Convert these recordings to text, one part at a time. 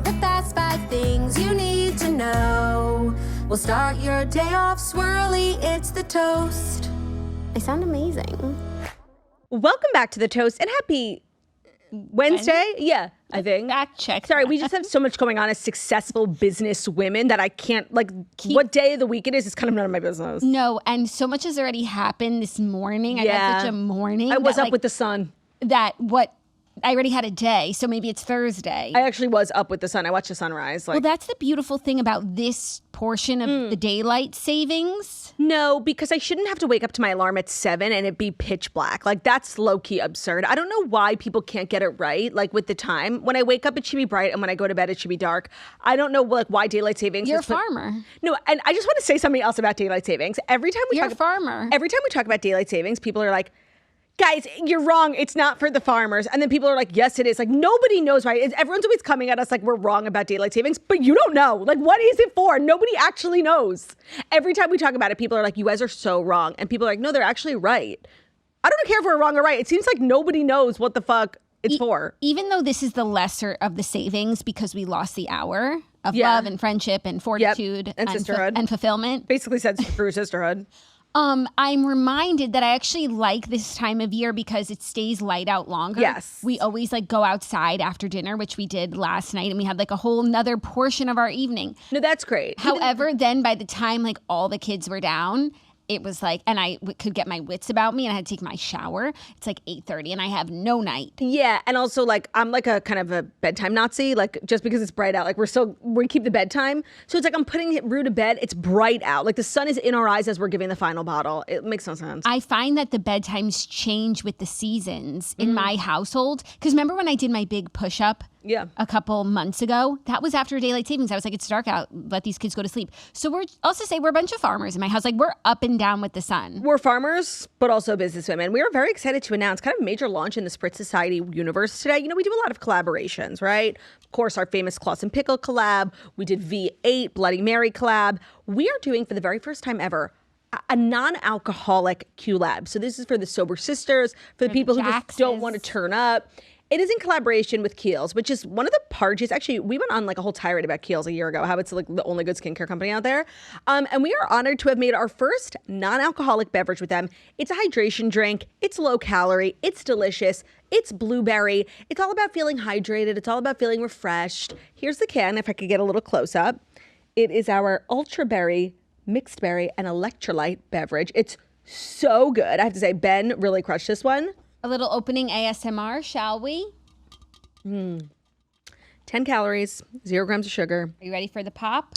the fast 5 things you need to know. We'll start your day off swirly, it's the toast. I sound amazing. Welcome back to the Toast and happy Wednesday. Yeah, I think. Fact check. Sorry, we just have so much going on as successful business women that I can't, like, what day of the week it is kind of none of my business. No, and so much has already happened this morning. I had such a morning. I was up with the sun. I already had a day, so maybe it's Thursday. I actually was up with the sun. I watched the sunrise. Well, that's the beautiful thing about this portion of the daylight savings. No, because I shouldn't have to wake up to my alarm at 7 and it be pitch black. Like, that's low-key absurd. I don't know why people can't get it right, like, with the time. When I wake up, it should be bright, and when I go to bed, it should be dark. I don't know, like, why daylight savings. You're a farmer. No, and I just want to say something else about daylight savings. Every time we You're a farmer. Every time we talk about daylight savings, people are like, guys, you're wrong. It's not for the farmers. And then people are like, yes, it is. Like, nobody knows, right? Everyone's always coming at us like we're wrong about daylight savings, but you don't know. Like, what is it for? Nobody actually knows. Every time we talk about it, people are like, you guys are so wrong. And people are like, no, they're actually right. I don't care if we're wrong or right. It seems like nobody knows what the fuck it's for. Even though this is the lesser of the savings because we lost the hour of love and friendship and fortitude and sisterhood and fulfillment. Basically said screw sisterhood. I'm reminded that I actually like this time of year because it stays light out longer. Yes. We always like go outside after dinner, which we did last night, and we had like a whole nother portion of our evening. No, that's great. However, then by the time like all the kids were down, it was like, and I could get my wits about me and I had to take my shower. It's like 8:30 and I have no night. Yeah. And also, like, I'm like a kind of a bedtime Nazi, like, just because it's bright out, like, we keep the bedtime. So it's like I'm putting Rue to bed. It's bright out. Like, the sun is in our eyes as we're giving the final bottle. It makes no sense. I find that the bedtimes change with the seasons in my household. Because remember when I did my big push-up? Yeah. A couple months ago. That was after daylight savings. I was like, it's dark out. Let these kids go to sleep. So we're a bunch of farmers in my house. Like, we're up and down with the sun. We're farmers, but also businesswomen. We are very excited to announce kind of a major launch in the Spritz Society universe today. You know, we do a lot of collaborations, right? Of course, our famous Clausen Pickle collab. We did V8 Bloody Mary collab. We are doing, for the very first time ever, a non-alcoholic Q-Lab. So this is for the sober sisters, for the people who just don't want to turn up. It is in collaboration with Kiehls, which is one of the parties. Actually, we went on like a whole tirade about Kiehls a year ago, how it's like the only good skincare company out there. And we are honored to have made our first non-alcoholic beverage with them. It's a hydration drink. It's low calorie. It's delicious. It's blueberry. It's all about feeling hydrated. It's all about feeling refreshed. Here's the can, if I could get a little close up. It is our Ultra Berry, Mixed Berry, and Electrolyte beverage. It's so good. I have to say, Ben really crushed this one. A little opening ASMR, shall we? 10 calories, 0 grams of sugar. Are you ready for the pop?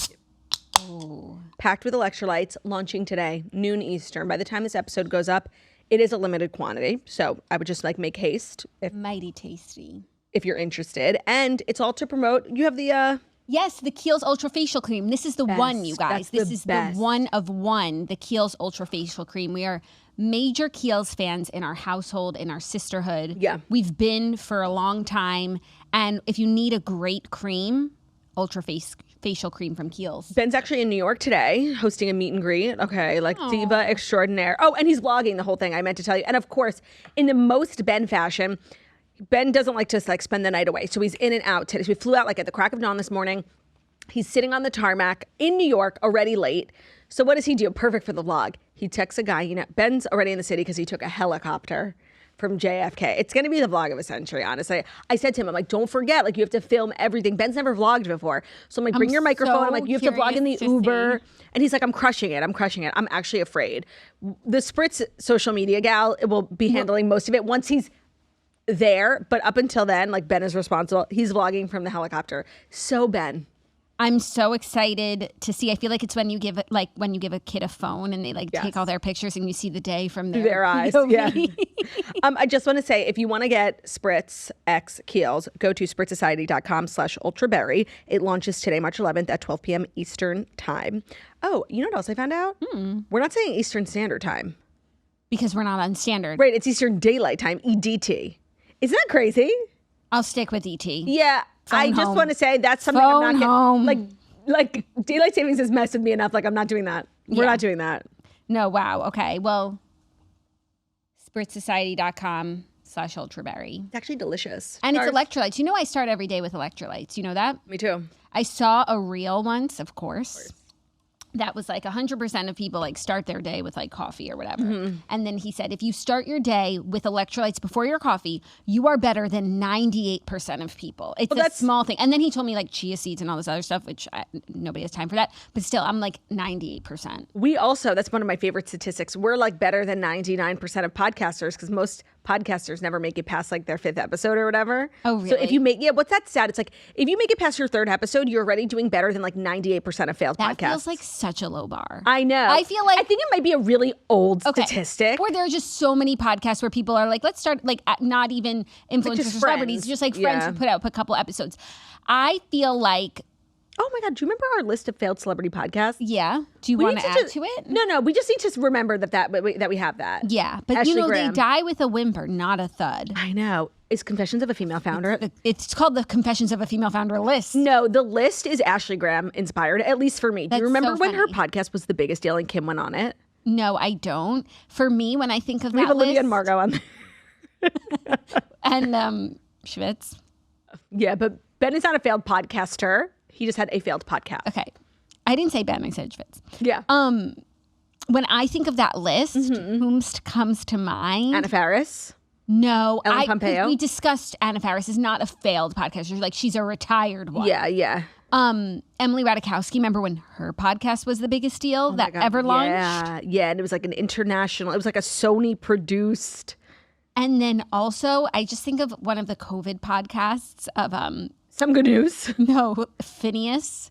Oh. Packed with electrolytes, launching today, noon Eastern. By the time this episode goes up, it is a limited quantity. So I would just like make haste. Mighty tasty. If you're interested. And it's all to promote. You have the... Yes, the Kiehls Ultra Facial Cream. This is the one, you guys. This is the one of one, the Kiehls Ultra Facial Cream. We are major Kiehls fans in our household, in our sisterhood. Yeah. We've been for a long time. And if you need a great cream, Ultra Facial Cream from Kiehls. Ben's actually in New York today, hosting a meet and greet. Okay, like diva extraordinaire. Oh, and he's vlogging the whole thing, I meant to tell you. And of course, in the most Ben fashion, Ben doesn't like to like spend the night away. So he's in and out today. So we flew out like at the crack of dawn this morning. He's sitting on the tarmac in New York, already late. So what does he do? Perfect for the vlog. He texts a guy, you know, Ben's already in the city because he took a helicopter from JFK. It's going to be the vlog of a century, honestly. I said to him, I'm like, don't forget, like, you have to film everything. Ben's never vlogged before. So I'm like, bring your microphone. I'm like, you have to vlog in the Uber. And he's like, I'm crushing it. I'm actually afraid. The Spritz social media gal will be handling most of it once he's there. But up until then, like, Ben is responsible. He's vlogging from the helicopter. So Ben. I'm so excited to see. I feel like it's when you give a kid a phone and they like take all their pictures and you see the day from their eyes. Yeah. I just want to say, if you want to get Spritz X Kiehls, go to spritzsociety.com/ultraberry. It launches today, March 11th at 12 p.m. Eastern time. Oh, you know what else I found out? We're not saying Eastern Standard Time. Because we're not on standard. Right, it's Eastern Daylight Time, EDT. Isn't that crazy? I'll stick with ET. Yeah. I just home. want to say that's something Phone I'm not home. like daylight savings has messed with me enough. Like, I'm not doing that. We're not doing that. No, wow. Okay. Well, spritzsociety.com/ /ultraberry. It's actually delicious. And it's electrolytes. You know, I start every day with electrolytes. You know that? Me too. I saw a reel once, of course. That was like 100% of people like start their day with like coffee or whatever. Mm-hmm. And then he said, if you start your day with electrolytes before your coffee, you are better than 98% of people. It's a small thing. And then he told me like chia seeds and all this other stuff, which nobody has time for that. But still, I'm like 98%. We also, that's one of my favorite statistics. We're like better than 99% of podcasters because most podcasters never make it past like their 5th episode or whatever. Oh, really? So if you make, what's that stat? It's like, if you make it past your 3rd episode, you're already doing better than like 98% of failed podcasts. That feels like such a low bar. I know. I feel like, I think it might be a really old statistic. Or there are just so many podcasts where people are like, let's start like not even influencers or celebrities, just like friends who put out a couple episodes. I feel like, oh my God, do you remember our list of failed celebrity podcasts? Yeah. Do you want to add to it? No, we just need to remember that we have that. Yeah, but Ashley Graham. They die with a whimper, not a thud. I know. Is Confessions of a Female Founder? It's called the Confessions of a Female Founder list. No, the list is Ashley Graham inspired, at least for me. Do you remember when her funny. podcast was the biggest deal and Kim went on it? No, I don't. For me, when I think of we that have Olivia list, and Margot on there. and Schwitz. Yeah, but Ben is not a failed podcaster. He just had a failed podcast. Okay. I didn't say Ben, I said Schwitz. Yeah. When I think of that list, whomst comes to mind? Anna Faris. No. Ellen Pompeo. We discussed Anna Faris is not a failed podcaster. Like, she's a retired one. Yeah. Emily Ratajkowski, remember when her podcast was the biggest deal that ever launched? Yeah, and it was like an international, it was like a Sony produced. And then also, I just think of one of the COVID podcasts of Some Good News. No, Phineas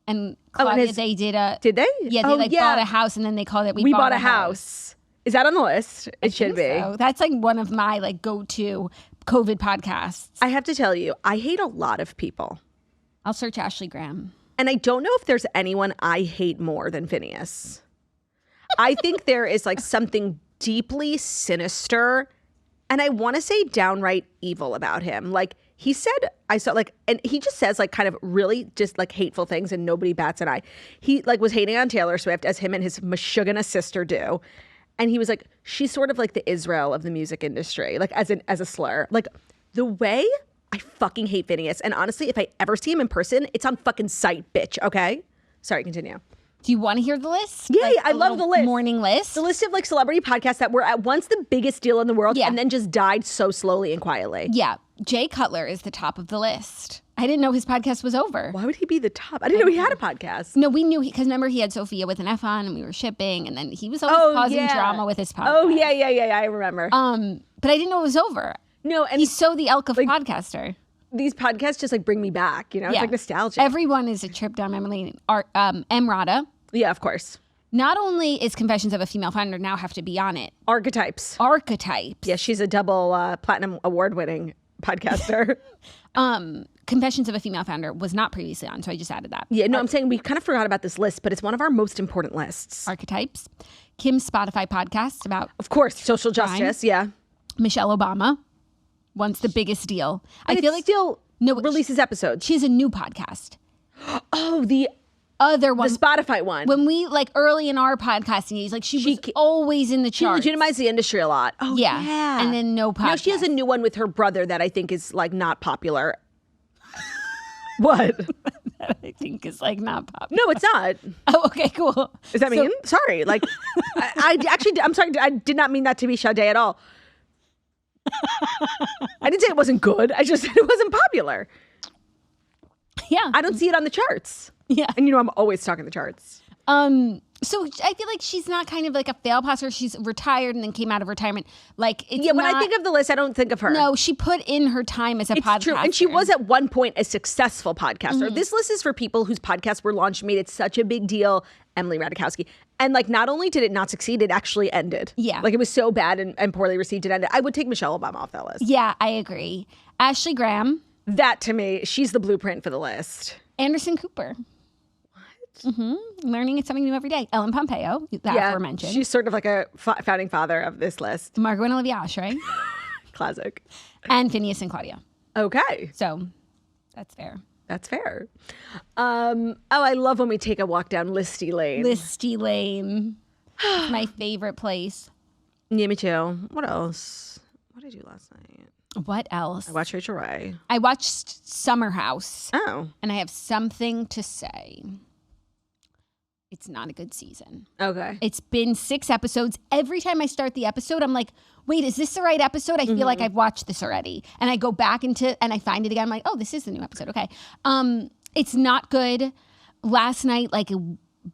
and Claudia. They did a. Did they? Yeah, they bought a house and then they called it We Bought a House. Is that on the list? It should be. So. That's like one of my like go-to COVID podcasts. I have to tell you, I hate a lot of people. I'll search Ashley Graham. And I don't know if there's anyone I hate more than Phineas. I think there is like something deeply sinister and I want to say downright evil about him. Like he said, and he just says like kind of really just like hateful things and nobody bats an eye. He like was hating on Taylor Swift as him and his Meshuggah sister do. And he was like, she's sort of like the Israel of the music industry, like as a slur. Like the way I fucking hate Phineas. And honestly, if I ever see him in person, it's on fucking sight, bitch. Okay? Sorry, continue. Do you want to hear the list? Yeah, like, I love the list. Morning list. The list of like celebrity podcasts that were at once the biggest deal in the world and then just died so slowly and quietly. Yeah. Jay Cutler is the top of the list. I didn't know his podcast was over. Why would he be the top? I didn't know he had a podcast. No, we knew because remember he had Sophia with an F on and we were shipping and then he was always causing drama with his podcast. Oh, yeah, I remember. But I didn't know it was over. No, and he's so the elk of podcaster. These podcasts just like bring me back, you know? It's like nostalgia. Everyone is a trip down memory lane. Emrata. Yeah, of course. Not only is Confessions of a Female Founder now have to be on it. Archetypes. Yeah, she's a double platinum award-winning podcaster. Confessions of a Female Founder was not previously on, so I just added that. Yeah, no, I'm saying we kind of forgot about this list, but it's one of our most important lists. Archetypes. Kim's Spotify podcast about... Of course, social justice, yeah. Michelle Obama. Once the biggest deal. And I feel like still releases episodes. She has a new podcast. Oh, the other one. The Spotify one. When we, like, early in our podcasting days, like, she was always in the charts. She legitimized the industry a lot. Oh, yeah. And then no podcast. No, she has a new one with her brother that I think is, like, not popular. What? That I think is, like, not popular. No, it's not. Oh, okay, cool. Is that mean? Sorry. Like, I'm sorry. I did not mean that to be Sade at all. I didn't say it wasn't good. I just said it wasn't popular. Yeah. I don't see it on the charts. Yeah. And you know I'm always talking the charts. So I feel like she's not kind of like a fail passer. She's retired and then came out of retirement. Like it's when I think of the list, I don't think of her. No, she put in her time as a podcaster. True. And she was at one point a successful podcaster. Mm-hmm. This list is for people whose podcasts were launched, made it such a big deal. Emily Ratajkowski. And like not only did it not succeed, it actually ended. Yeah. Like it was so bad and poorly received, it ended. I would take Michelle Obama off that list. Yeah, I agree. Ashley Graham. That to me, she's the blueprint for the list. Anderson Cooper. Mm-hmm. Learning something new every day. Ellen Pompeo, that aforementioned. She's sort of like a founding father of this list. Margot and Olivia Oshry. Classic. And Phineas and Claudia. Okay. So that's fair. That's fair. I love when we take a walk down Listy Lane. Listy Lane. It's my favorite place. Yeah, me too. What else? What did I do last night? What else? I watched Rachel Ray. I watched Summer House. Oh. And I have something to say. It's not a good season. Okay. It's been 6 episodes. Every time I start the episode, I'm like, wait, is this the right episode? I feel like I've watched this already. And I go back and I find it again. I'm like, oh, this is the new episode. Okay. It's not good. Last night, like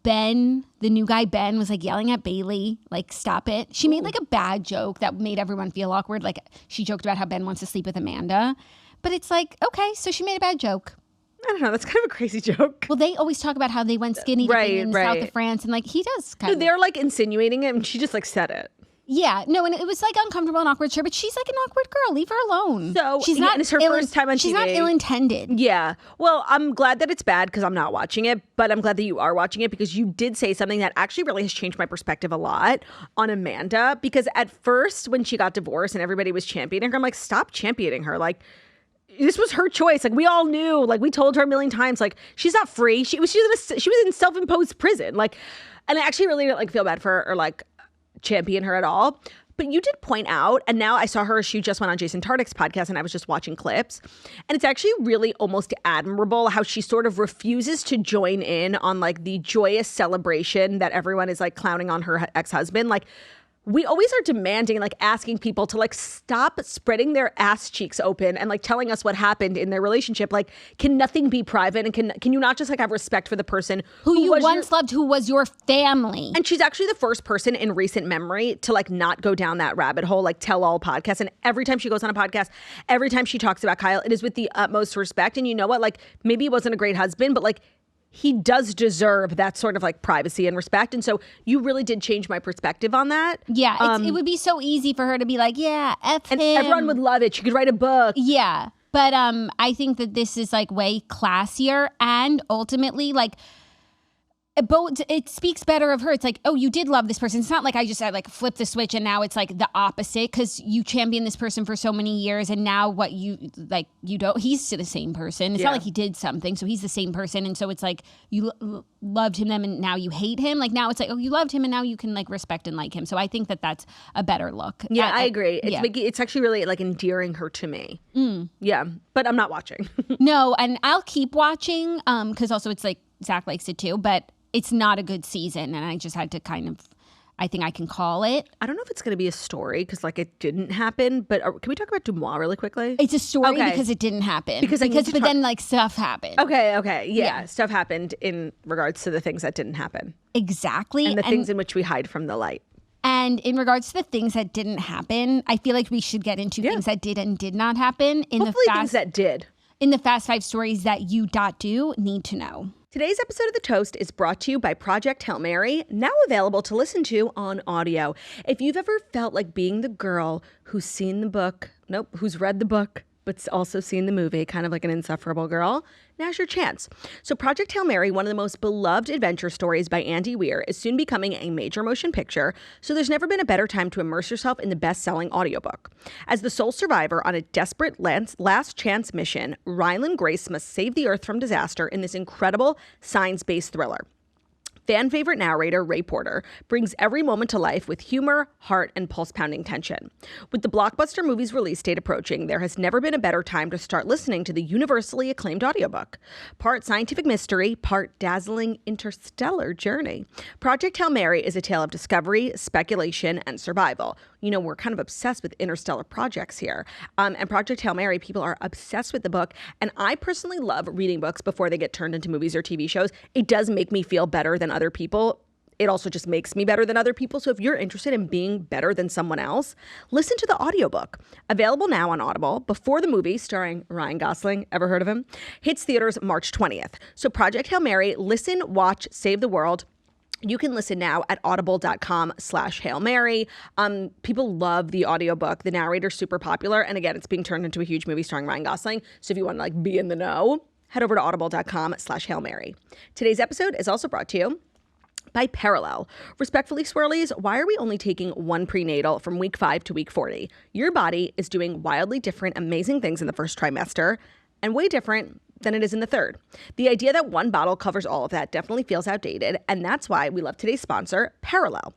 Ben, the new guy Ben, was like yelling at Bailey, like, stop it. She made like a bad joke that made everyone feel awkward. Like she joked about how Ben wants to sleep with Amanda. But it's like, okay, so she made a bad joke. I don't know. That's kind of a crazy joke. Well, they always talk about how they went skinny dipping in the south of France. And like, he does kind of. They're like insinuating it and she just like said it. Yeah, no, and it was like uncomfortable and awkward, sure, but she's like an awkward girl. Leave her alone. So she's not. And it's her first time on TV. She's not ill-intended. Yeah. Well, I'm glad that it's bad because I'm not watching it, but I'm glad that you are watching it because you did say something that actually really has changed my perspective a lot on Amanda. Because at first, when she got divorced and everybody was championing her, I'm like, stop championing her. Like, this was her choice. Like, we all knew. Like, we told her a million times. Like, she's not free. She was in self-imposed prison. Like, and I actually really didn't like feel bad for her or like champion her at all. But you did point out, and now I saw her, she just went on Jason Tartick's podcast and I was just watching clips. And it's actually really almost admirable how she sort of refuses to join in on like the joyous celebration that everyone is like clowning on her ex-husband. Like, we always are demanding, like asking people to like stop spreading their ass cheeks open and like telling us what happened in their relationship. Like, can nothing be private? And can you not just like have respect for the person who you once loved, who was your family? And she's actually the first person in recent memory to like not go down that rabbit hole, like tell all podcasts. And every time she goes on a podcast, every time she talks about Kyle, it is with the utmost respect. And you know what? Like, maybe he wasn't a great husband, but like, he does deserve that sort of like privacy and respect. And so you really did change my perspective on that. Yeah, it would be so easy for her to be like, yeah, F and him. Everyone would love it. She could write a book. Yeah. But I think that this is like way classier and ultimately like, but it speaks better of her. It's like, oh, you did love this person. It's not like I just like flip the switch and now it's like the opposite because you championed this person for so many years and now what you like, you don't, he's to the same person. It's not like he did something. So he's the same person. And so it's like you loved him and now you hate him. Like now it's like, oh, you loved him and now you can like respect and like him. So I think that that's a better look. Yeah, I agree. It's actually really like endearing her to me. Yeah, but I'm not watching. No, and I'll keep watching because also it's like Zach likes it too, but it's not a good season, and I just had to kind of, I think I can call it. I don't know if it's going to be a story because, like, it didn't happen, but can we talk about Deuxmoi really quickly? It's a story because it didn't happen. But then, like, stuff happened. Okay. Yeah, stuff happened in regards to the things that didn't happen. Exactly. And the things in which we hide from the light. And in regards to the things that didn't happen, I feel like we should get into things that did and did not happen. Things that did. In the Fast 5 stories that you do need to know. Today's episode of The Toast is brought to you by Project Hail Mary, now available to listen to on audio. If you've ever felt like being the girl who's who's read the book, but also seen the movie, kind of like an insufferable girl, now's your chance. So Project Hail Mary, one of the most beloved adventure stories by Andy Weir, is soon becoming a major motion picture, so there's never been a better time to immerse yourself in the best-selling audiobook. As the sole survivor on a desperate last chance mission, Ryland Grace must save the Earth from disaster in this incredible science-based thriller. Fan favorite narrator Ray Porter brings every moment to life with humor, heart, and pulse-pounding tension. With the blockbuster movie's release date approaching, there has never been a better time to start listening to the universally acclaimed audiobook. Part scientific mystery, part dazzling interstellar journey. Project Hail Mary is a tale of discovery, speculation, and survival. You know, we're kind of obsessed with interstellar projects here. And Project Hail Mary, people are obsessed with the book. And I personally love reading books before they get turned into movies or TV shows. It does make me feel better than other people. It also just makes me better than other people. So if you're interested in being better than someone else, listen to the audiobook. Available now on Audible before the movie starring Ryan Gosling, ever heard of him, hits theaters March 20th. So Project Hail Mary, listen, watch, save the world. You can listen now at audible.com/Hail Mary. People love the audiobook. The narrator's super popular. And again, it's being turned into a huge movie starring Ryan Gosling. So if you want to like be in the know, head over to audible.com/Hail Mary. Today's episode is also brought to you by Parallel. Respectfully, swirlies, why are we only taking one prenatal from week 5 to week 40? Your body is doing wildly different, amazing things in the first trimester and way different than it is in the third. The idea that one bottle covers all of that definitely feels outdated, and that's why we love today's sponsor, Parallel.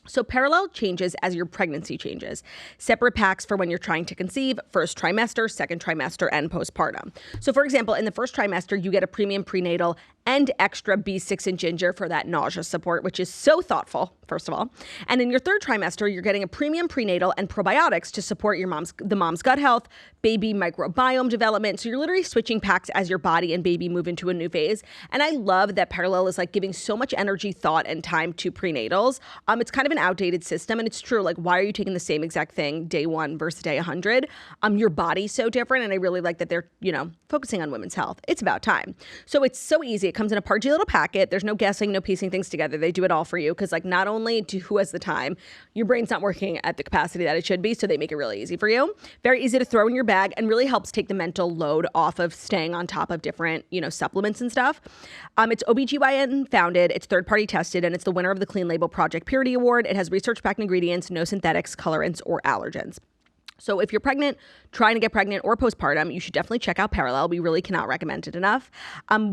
So parallel changes as your pregnancy changes. Separate packs for when you're trying to conceive, first trimester, second trimester, and postpartum. So for example, in the first trimester, you get a premium prenatal and extra B6 and ginger for that nausea support, which is so thoughtful, first of all. And in your third trimester, you're getting a premium prenatal and probiotics to support the mom's gut health, baby microbiome development. So you're literally switching packs as your body and baby move into a new phase. And I love that Parallel is like giving so much energy, thought, and time to prenatals. It's kind of an outdated system, and it's true. Like, why are you taking the same exact thing day 1 versus day 100? Your body's so different, and I really like that they're, focusing on women's health. It's about time. So it's so easy. It comes in a pudgy little packet. There's no guessing, no piecing things together. They do it all for you because, like, not only who has the time, your brain's not working at the capacity that it should be, so they make it really easy for you. Very easy to throw in your bag and really helps take the mental load off of staying on top of different, supplements and stuff. It's OBGYN founded, it's third-party tested, and it's the winner of the Clean Label Project Purity Award. It has research-backed ingredients, no synthetics, colorants, or allergens. So if you're pregnant, trying to get pregnant, or postpartum, you should definitely check out Parallel. We really cannot recommend it enough.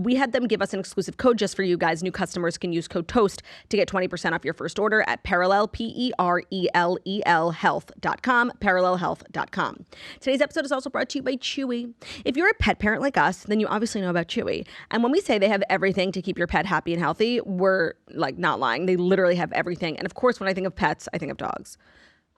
We had them give us an exclusive code just for you guys. New customers can use code TOAST to get 20% off your first order at Parallel, P-E-R-E-L-E-L health.com, parallelhealth.com. Today's episode is also brought to you by Chewy. If you're a pet parent like us, then you obviously know about Chewy. And when we say they have everything to keep your pet happy and healthy, we're like not lying. They literally have everything. And of course, when I think of pets, I think of dogs.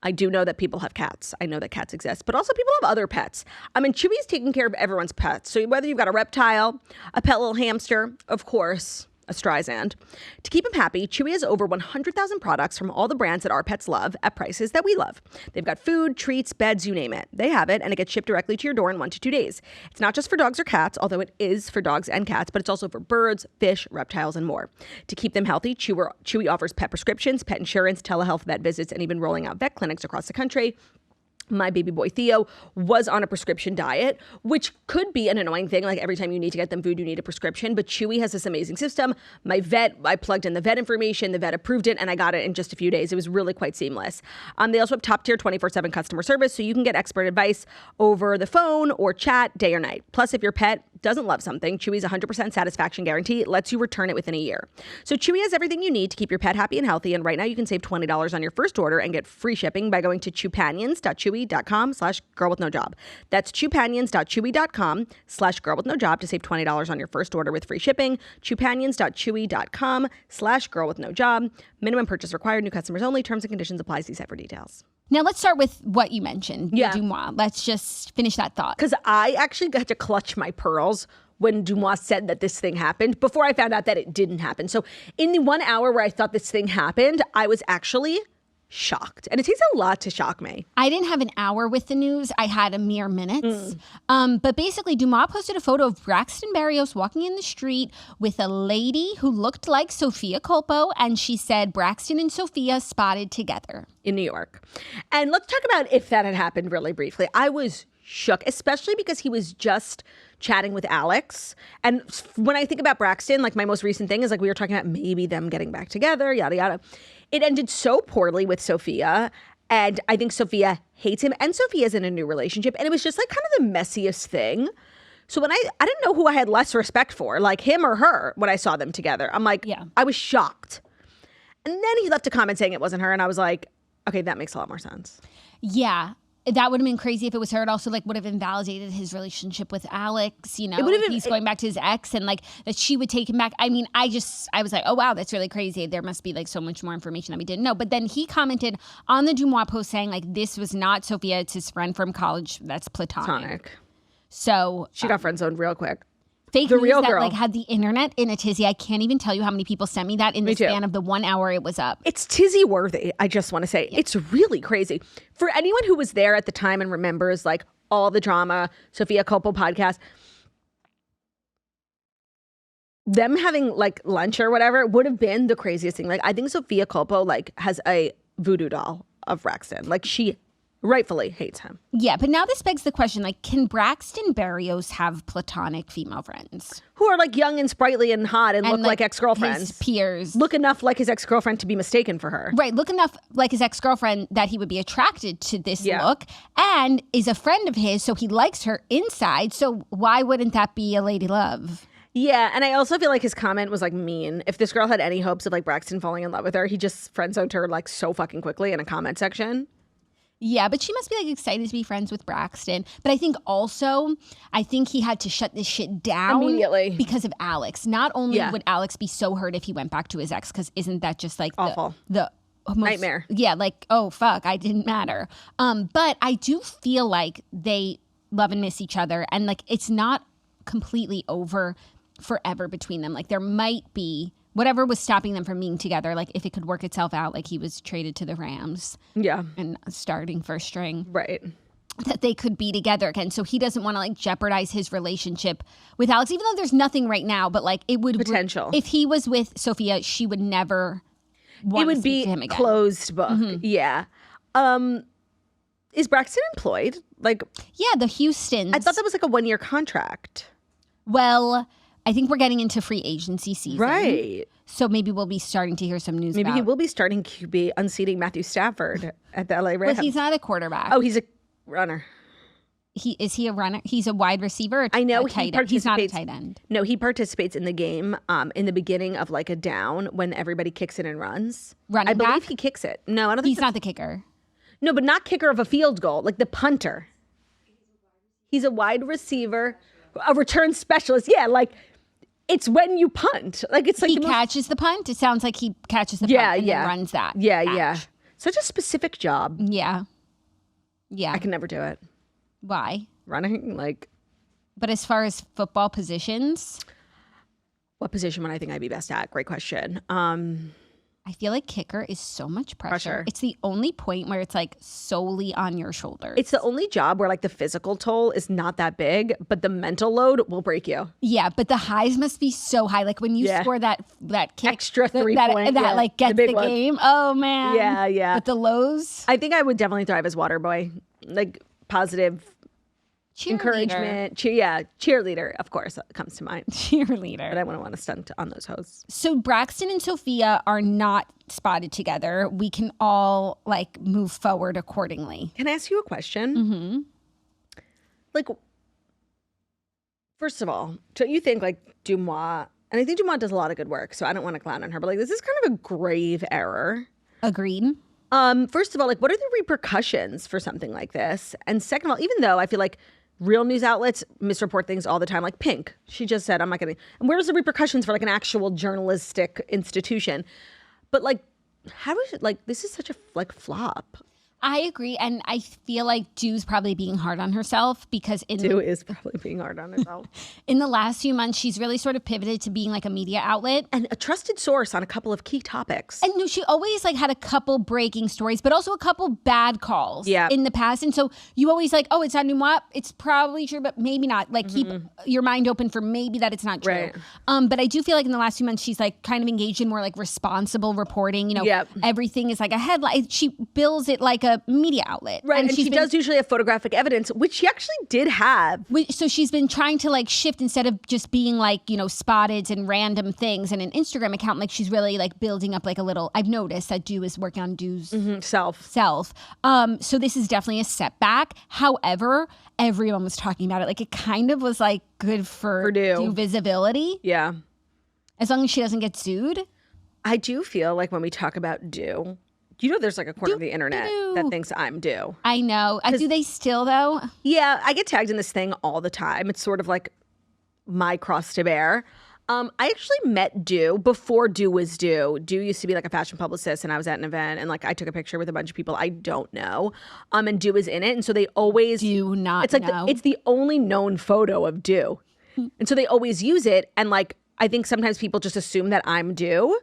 I do know that people have cats. I know that cats exist, but also people have other pets. Chewy's taking care of everyone's pets. So whether you've got a reptile, a pet little hamster, of course, a Streisand. To keep them happy, Chewy has over 100,000 products from all the brands that our pets love at prices that we love. They've got food, treats, beds, you name it. They have it, and it gets shipped directly to your door in 1 to 2 days. It's not just for dogs or cats, although it is for dogs and cats, but it's also for birds, fish, reptiles, and more. To keep them healthy, Chewy offers pet prescriptions, pet insurance, telehealth, vet visits, and even rolling out vet clinics across the country. My baby boy Theo was on a prescription diet, which could be an annoying thing. Like every time you need to get them food, you need a prescription. But Chewy has this amazing system. I plugged in the vet information, the vet approved it, and I got it in just a few days. It was really quite seamless. They also have top tier 24/7 customer service, so you can get expert advice over the phone or chat day or night. Plus, if your pet doesn't love something, Chewy's 100% satisfaction guarantee lets you return it within a year. So Chewy has everything you need to keep your pet happy and healthy. And right now you can save $20 on your first order and get free shipping by going to chewpanions.chewy.com/girlwithnojob. That's chewpanions.chewy.com/girlwithnojob to save $20 on your first order with free shipping. chewpanions.chewy.com/girlwithnojob. Minimum purchase required. New customers only. Terms and conditions apply. See site for details. Now let's start with what you mentioned, the Dumois. Let's just finish that thought. Because I actually got to clutch my pearls when Dumois said that this thing happened before I found out that it didn't happen. So in the 1 hour where I thought this thing happened, I was actually shocked. And it takes a lot to shock me. I didn't have an hour with the news. I had a mere minutes. But basically, Dumois posted a photo of Braxton Berrios walking in the street with a lady who looked like Sophia Culpo. And she said, Braxton and Sophia spotted together. In New York. And let's talk about if that had happened really briefly. I was shook, especially because he was just chatting with Alex. And when I think about Braxton, like my most recent thing is like we were talking about maybe them getting back together, yada, yada. It ended so poorly with Sophia. And I think Sophia hates him. And Sophia's in a new relationship. And it was just like kind of the messiest thing. So when I didn't know who I had less respect for, like him or her, when I saw them together. I'm like, I was shocked. And then he left a comment saying it wasn't her. And I was like, okay, that makes a lot more sense. Yeah. That would have been crazy if it was her. It also would have invalidated his relationship with Alex. It would have he's going back to his ex and that she would take him back. I mean, I was like, oh, wow, that's really crazy. There must be so much more information that we didn't know. But then he commented on the Dumois post saying this was not Sophia. It's his friend from college. That's platonic. So she got friend zoned real quick. Fake news real that girl. Had the internet in a tizzy. I can't even tell you how many people sent me that in the span of the 1 hour it was up. It's tizzy worthy. I just want to say it's really crazy. For anyone who was there at the time and remembers all the drama, Sophia Culpo podcast, them having lunch or whatever would have been the craziest thing. I think Sophia Culpo has a voodoo doll of Braxton. She rightfully hates him. Yeah, but now this begs the question, can Braxton Berrios have platonic female friends? Who are young and sprightly and hot and look like ex-girlfriends? His peers. Look enough like his ex-girlfriend to be mistaken for her. Right, look enough like his ex-girlfriend that he would be attracted to this look and is a friend of his, so he likes her inside, so why wouldn't that be a lady love? Yeah, and I also feel like his comment was like mean. If this girl had any hopes of like Braxton falling in love with her, he just friend-zoned her like so fucking quickly in a comment section. Yeah, but she must be like excited to be friends with Braxton. But I think also, he had to shut this shit down Immediately because of Alex. Not only would Alex be so hurt if he went back to his ex, because isn't that just like awful, the most, nightmare? Yeah, like, oh fuck, I didn't matter. But I do feel like they love and miss each other, and like it's not completely over forever between them. Like there might be whatever was stopping them from being together, like if it could work itself out, like he was traded to the Rams and starting first string, right, that they could be together again. So he doesn't want to like jeopardize his relationship with Alex, even though there's nothing right now, but like it would potential. If he was with Sophia, she would never want to speak to him again. Closed book. Yeah. Is Braxton employed? Like, yeah, the Houstons. I thought that was like a 1-year contract. Well, I think we're getting into free agency season. Right. So maybe we'll be starting to hear some news Maybe he will be starting QB unseating Matthew Stafford at the LA Rams. But he's not a quarterback. Oh, he's a runner. Is he a runner? He's a wide receiver? I know He's not a tight end. No, he participates in the game in the beginning of like a down when everybody kicks it and runs. Running back? I believe back? he kicks it. No, I don't think he's not the kicker. No, but not kicker of a field goal, like the punter. He's a wide receiver, a return specialist. Yeah, like it's when you punt. Like it's like he catches the punt. It sounds like he catches the punt and then runs that. Yeah. Such a specific job. Yeah. I can never do it. Why? Running, like. But as far as football positions, what position would I think I'd be best at? Great question. I feel like kicker is so much pressure. It's the only point where it's like solely on your shoulders. It's the only job where like the physical toll is not that big, but the mental load will break you. Yeah, but the highs must be so high. Like when you score that kick, extra 3-point, that like gets the game. Oh man. Yeah. But the lows, I think I would definitely thrive as water boy. Like positive encouragement. Cheerleader, of course, comes to mind. Cheerleader. But I wouldn't want to stunt on those hoes. So Braxton and Sophia are not spotted together. We can all like move forward accordingly. Can I ask you a question? Mm-hmm. Like, first of all, don't you think like Dumois, and I think Dumois does a lot of good work, so I don't want to clown on her, but like this is kind of a grave error. Agreed. First of all, like what are the repercussions for something like this? And second of all, even though I feel like real news outlets misreport things all the time, like Pink. She just said, I'm not going to. And where's the repercussions for like an actual journalistic institution? But like, how is it like, this is such a like flop. I agree. And I feel like Du's probably being hard on herself because Du is probably being hard on herself. In the last few months, she's really sort of pivoted to being like a media outlet. And a trusted source on a couple of key topics. And no, she always like had a couple breaking stories, but also a couple bad calls in the past. And so you always like, oh, it's on Dumois. It's probably true, but maybe not. Like keep your mind open for maybe that it's not true. Right. But I do feel like in the last few months, she's like kind of engaged in more like responsible reporting. You know, everything is like a headline. She bills it like a media outlet. Right. And she does usually have photographic evidence, which she actually did have. So she's been trying to like shift instead of just being like, you know, spotted and random things and an Instagram account. Like she's really like building up like a little, I've noticed that Du is working on Du's self. So this is definitely a setback. However, everyone was talking about it. Like it kind of was like good for Du visibility. Yeah. As long as she doesn't get sued. I do feel like when we talk about Du, you know, there's like a quarter of the internet that thinks I'm Du. I know. Do they still, though? Yeah, I get tagged in this thing all the time. It's sort of like my cross to bear. I actually met Du before Du was Du. Du used to be like a fashion publicist, and I was at an event, and like I took a picture with a bunch of people I don't know. And Du is in it, and so they always do not. It's like know. It's the only known photo of Du, and so they always use it. And like I think sometimes people just assume that I'm Du.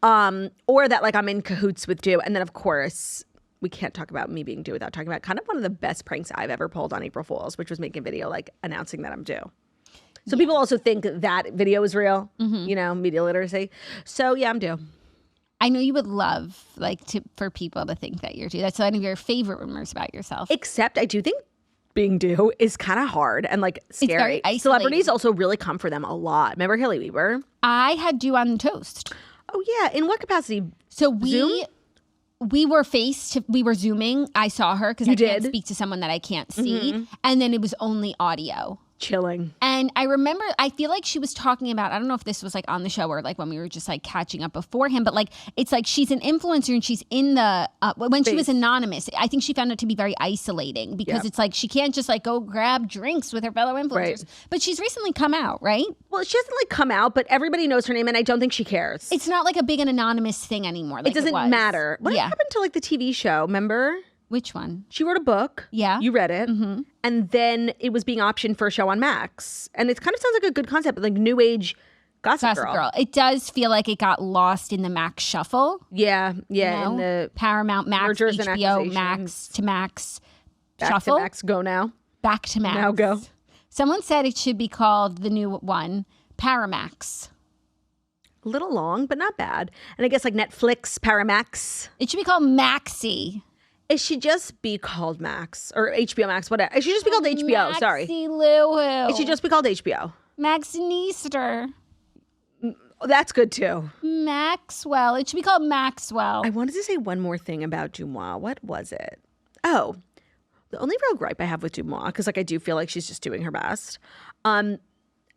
Or that like I'm in cahoots with Du. And then of course we can't talk about me being Du without talking about kind of one of the best pranks I've ever pulled on April Fool's, which was making a video like announcing that I'm Du. So people also think that video is real, you know, media literacy. So yeah, I'm Du. I know you would love like for people to think that you're Du. That's one of your favorite rumors about yourself. Except I do think being Du is kind of hard and like scary. It's very isolating. Celebrities also really come for them a lot. Remember Haley Weir? I had Du on Toast. Oh yeah, in what capacity? So we were Zooming. I saw her because I can't speak to someone that I can't see, and then it was only audio. chilling. And I remember, I feel like she was talking about, I don't know if this was like on the show or like when we were just like catching up beforehand, but like, it's like she's an influencer and she's in the, when she was anonymous, I think she found it to be very isolating because it's like, she can't just like go grab drinks with her fellow influencers. Right. But she's recently come out, right? Well, she hasn't like come out, but everybody knows her name and I don't think she cares. It's not like a big and anonymous thing anymore. Like it doesn't matter. What happened to like the TV show, remember? Which one? She wrote a book. Yeah. You read it. Mm-hmm. And then it was being optioned for a show on Max. And it kind of sounds like a good concept, like new age Gossip Girl. It does feel like it got lost in the Max shuffle. Yeah. Yeah. In the Paramount, Max, HBO, Max to Max shuffle. Back to Max, go now. Back to Max. Now go. Someone said it should be called the new one, Paramax. A little long, but not bad. And I guess like Netflix, Paramax. It should be called Maxi. It should just be called Max or HBO Max, whatever. It should just be called HBO. Maxi Sorry. Lou. It should just be called HBO. Maxinister. That's good too. Maxwell. It should be called Maxwell. I wanted to say one more thing about Dumois. What was it? Oh, the only real gripe I have with Dumois, because like I do feel like she's just doing her best. And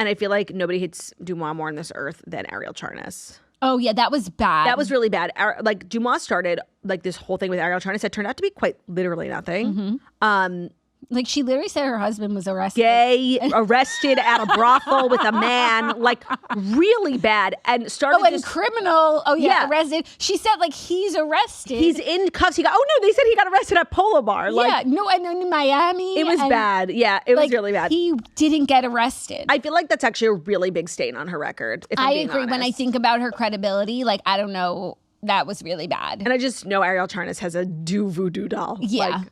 I feel like nobody hates Dumois more on this earth than Ariel Charnas. Oh, yeah, that was bad. That was really bad. Like, Dumois started, like, this whole thing with Ariel Charnas that turned out to be quite literally nothing. Mm-hmm. Like, she literally said her husband was arrested. Gay, arrested at a brothel with a man. Like, really bad. And started and criminal. Oh, yeah, arrested. She said, like, he's arrested. He's in cuffs. They said he got arrested at Polo Bar. Like, and in Miami. It was bad. Yeah, it was really bad. He didn't get arrested. I feel like that's actually a really big stain on her record, if I'm being agree. honest. When I think about her credibility, like, I don't know. That was really bad. And I just know Ariel Charnas has a voodoo doll. Yeah. Like,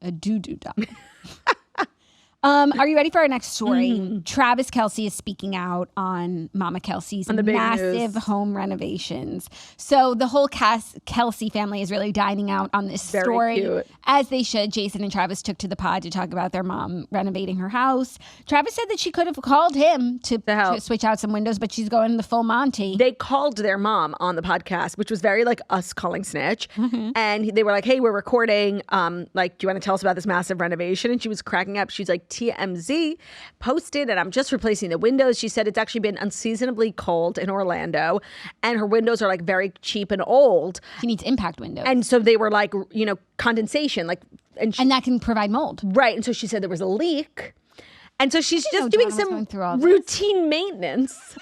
a doo-doo doll. Are you ready for our next story? Mm-hmm. Travis Kelce is speaking out on Mama Kelce's massive home renovations. So the whole Kelce family is really dining out on this story. Cute. As they should. Jason and Travis took to the pod to talk about their mom renovating her house. Travis said that she could have called him to switch out some windows, but she's going the full Monty. They called their mom on the podcast, which was very like us calling snitch. Mm-hmm. And they were like, hey, we're recording. Like, do you want to tell us about this massive renovation? And she was cracking up. She's like, TMZ posted, and I'm just replacing the windows. She said it's actually been unseasonably cold in Orlando, and her windows are like very cheap and old. She needs impact windows. And so they were like, condensation, like, and that can provide mold. Right. And so she said there was a leak. And so she's just doing some routine maintenance.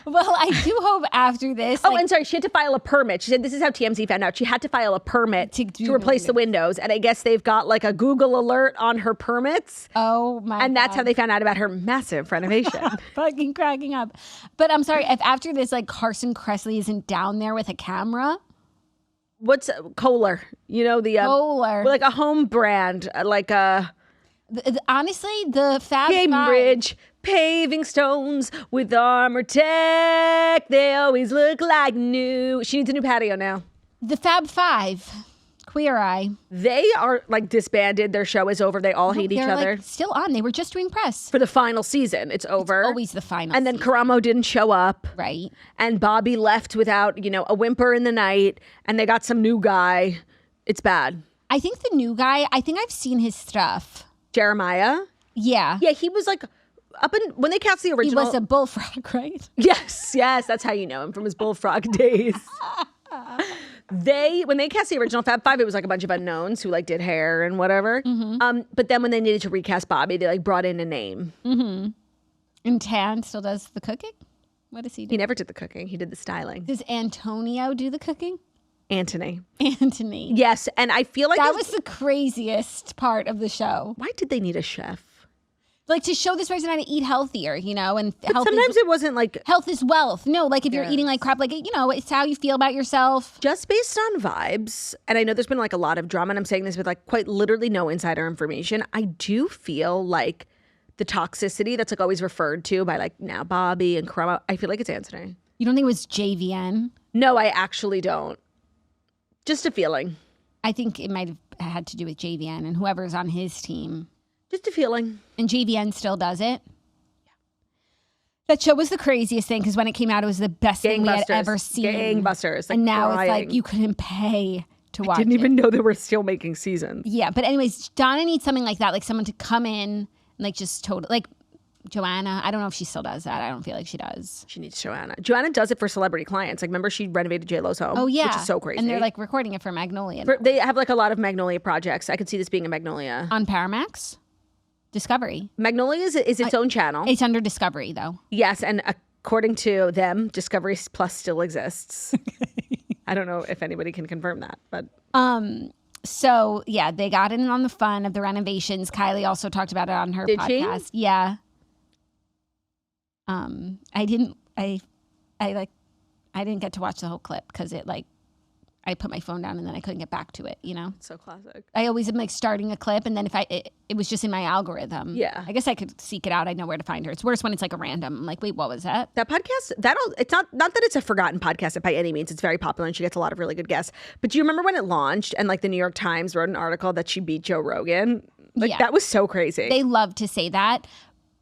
Well, I do hope after this. Oh, and sorry, she had to file a permit. She said this is how TMZ found out. She had to file a permit to replace the windows. And I guess they've got like a Google alert on her permits. Oh, my God. And that's how they found out about her massive renovation. Fucking cracking up. But I'm sorry, if after this, like Carson Kressley isn't down there with a camera. What's Kohler? Kohler. Like a home brand, like a... Honestly, the Fab Cambridge paving stones with Armor Tech. They always look like new. She needs a new patio now. The Fab Five, Queer Eye. They are like disbanded. Their show is over. They all hate each other. Like, still on. They were just doing press for the final season. It's over. It's always the final. And then Karamo didn't show up. Right. And Bobby left without a whimper in the night. And they got some new guy. It's bad. I think the new guy. I think I've seen his stuff. Jeremiah? Yeah. Yeah, he was like when they cast the original. He was a bullfrog, right? Yes, that's how you know him from his bullfrog days. When they cast the original Fab Five, it was like a bunch of unknowns who like did hair and whatever. Mm-hmm. But then when they needed to recast Bobby, they like brought in a name. Mm-hmm. And Tan still does the cooking? What does he do? He never did the cooking. He did the styling. Does Antonio do the cooking? Anthony. Yes, and I feel like that was the craziest part of the show. Why did they need a chef? Like to show this person how to eat healthier, and sometimes it wasn't like health is wealth. No, like if you're eating like crap, like it's how you feel about yourself. Just based on vibes, and I know there's been like a lot of drama, and I'm saying this with like quite literally no insider information. I do feel like the toxicity that's like always referred to by like now Bobby and Karamo, I feel like it's Anthony. You don't think it was JVN? No, I actually don't. Just a feeling. I think it might have had to do with JVN and whoever's on his team. Just a feeling. And JVN still does it? Yeah. That show was the craziest thing because when it came out, it was the best thing we had ever seen. Gangbusters. Like, and now it's like you couldn't pay to watch it. I didn't even know they were still making seasons. Yeah, but anyways, Donna needs something like that, like someone to come in and like just totally, like Joanna. I don't know if she still does that. I don't feel like she does. She needs Joanna. Joanna does it for celebrity clients. Like, remember she renovated J-Lo's home? Oh, yeah. Which is so crazy. And they're like recording it for Magnolia. They have like a lot of Magnolia projects. I could see this being a Magnolia. On Paramax? Discovery. Magnolia is its own channel. It's under Discovery, though. Yes, and according to them, Discovery Plus still exists. I don't know if anybody can confirm that, but... So, yeah, they got in on the fun of the renovations. Kylie also talked about it on her podcast. She? Yeah. I didn't get to watch the whole clip because I put my phone down and then I couldn't get back to it, you know? So classic. I always am like starting a clip and then if it was just in my algorithm. Yeah. I guess I could seek it out. I know where to find her. It's worse when it's like a random. I'm like, wait, what was that? That podcast, it's not that it's a forgotten podcast by any means. It's very popular and she gets a lot of really good guests. But do you remember when it launched and like the New York Times wrote an article that she beat Joe Rogan? Like that was so crazy. They love to say that.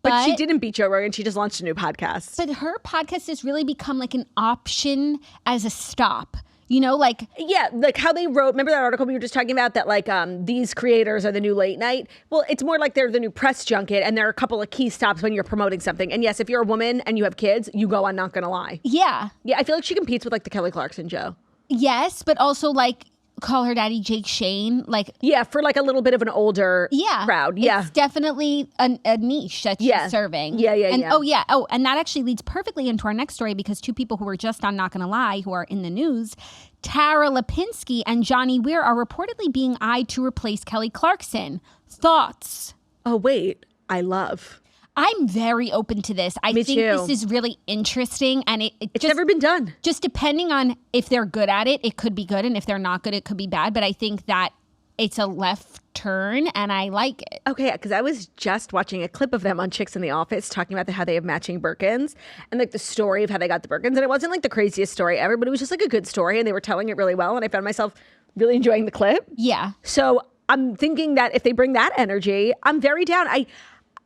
But she didn't beat Joe Rogan. She just launched a new podcast. But her podcast has really become like an option as a stop. You know, like... Yeah, like how they wrote... Remember that article we were just talking about that, like, these creators are the new late night? Well, it's more like they're the new press junket, and there are a couple of key stops when you're promoting something. And yes, if you're a woman and you have kids, you go on Not Gonna Lie. Yeah. Yeah, I feel like she competes with, like, the Kelly Clarkson show. Yes, but also, like... Call her daddy Jake Shane, like for like a little bit of an older crowd. Yeah, it's definitely a niche that she's serving. And that actually leads perfectly into our next story because two people who were just on Not Gonna Lie, who are in the news, Tara Lipinski and Johnny Weir, are reportedly being eyed to replace Kelly Clarkson. Thoughts? Oh wait, I'm very open to this. I think this is really interesting, and it's never been done. Just depending on if they're good at it, it could be good, and if they're not good, it could be bad. But I think that it's a left turn, and I like it. Okay, because I was just watching a clip of them on Chicks in the Office talking about how they have matching Birkins and like the story of how they got the Birkins, and it wasn't like the craziest story ever, but it was just like a good story, and they were telling it really well, and I found myself really enjoying the clip. Yeah. So I'm thinking that if they bring that energy, I'm very down.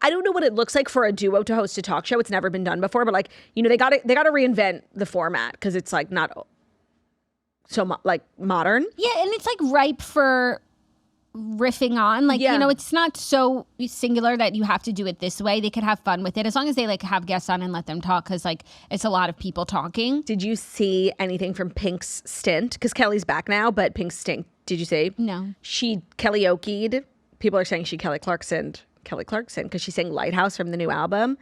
I don't know what it looks like for a duo to host a talk show. It's never been done before, but like, you know, they got to reinvent the format because it's like not so like modern. Yeah, and it's like ripe for riffing on. Like, you know, it's not so singular that you have to do it this way. They could have fun with it as long as they like have guests on and let them talk because like it's a lot of people talking. Did you see anything from Pink's stint? Because Kelly's back now, but Pink's stint, did you see? No. She karaoke'd. People are saying she Kelly Clarkson because she sang Lighthouse from the new album.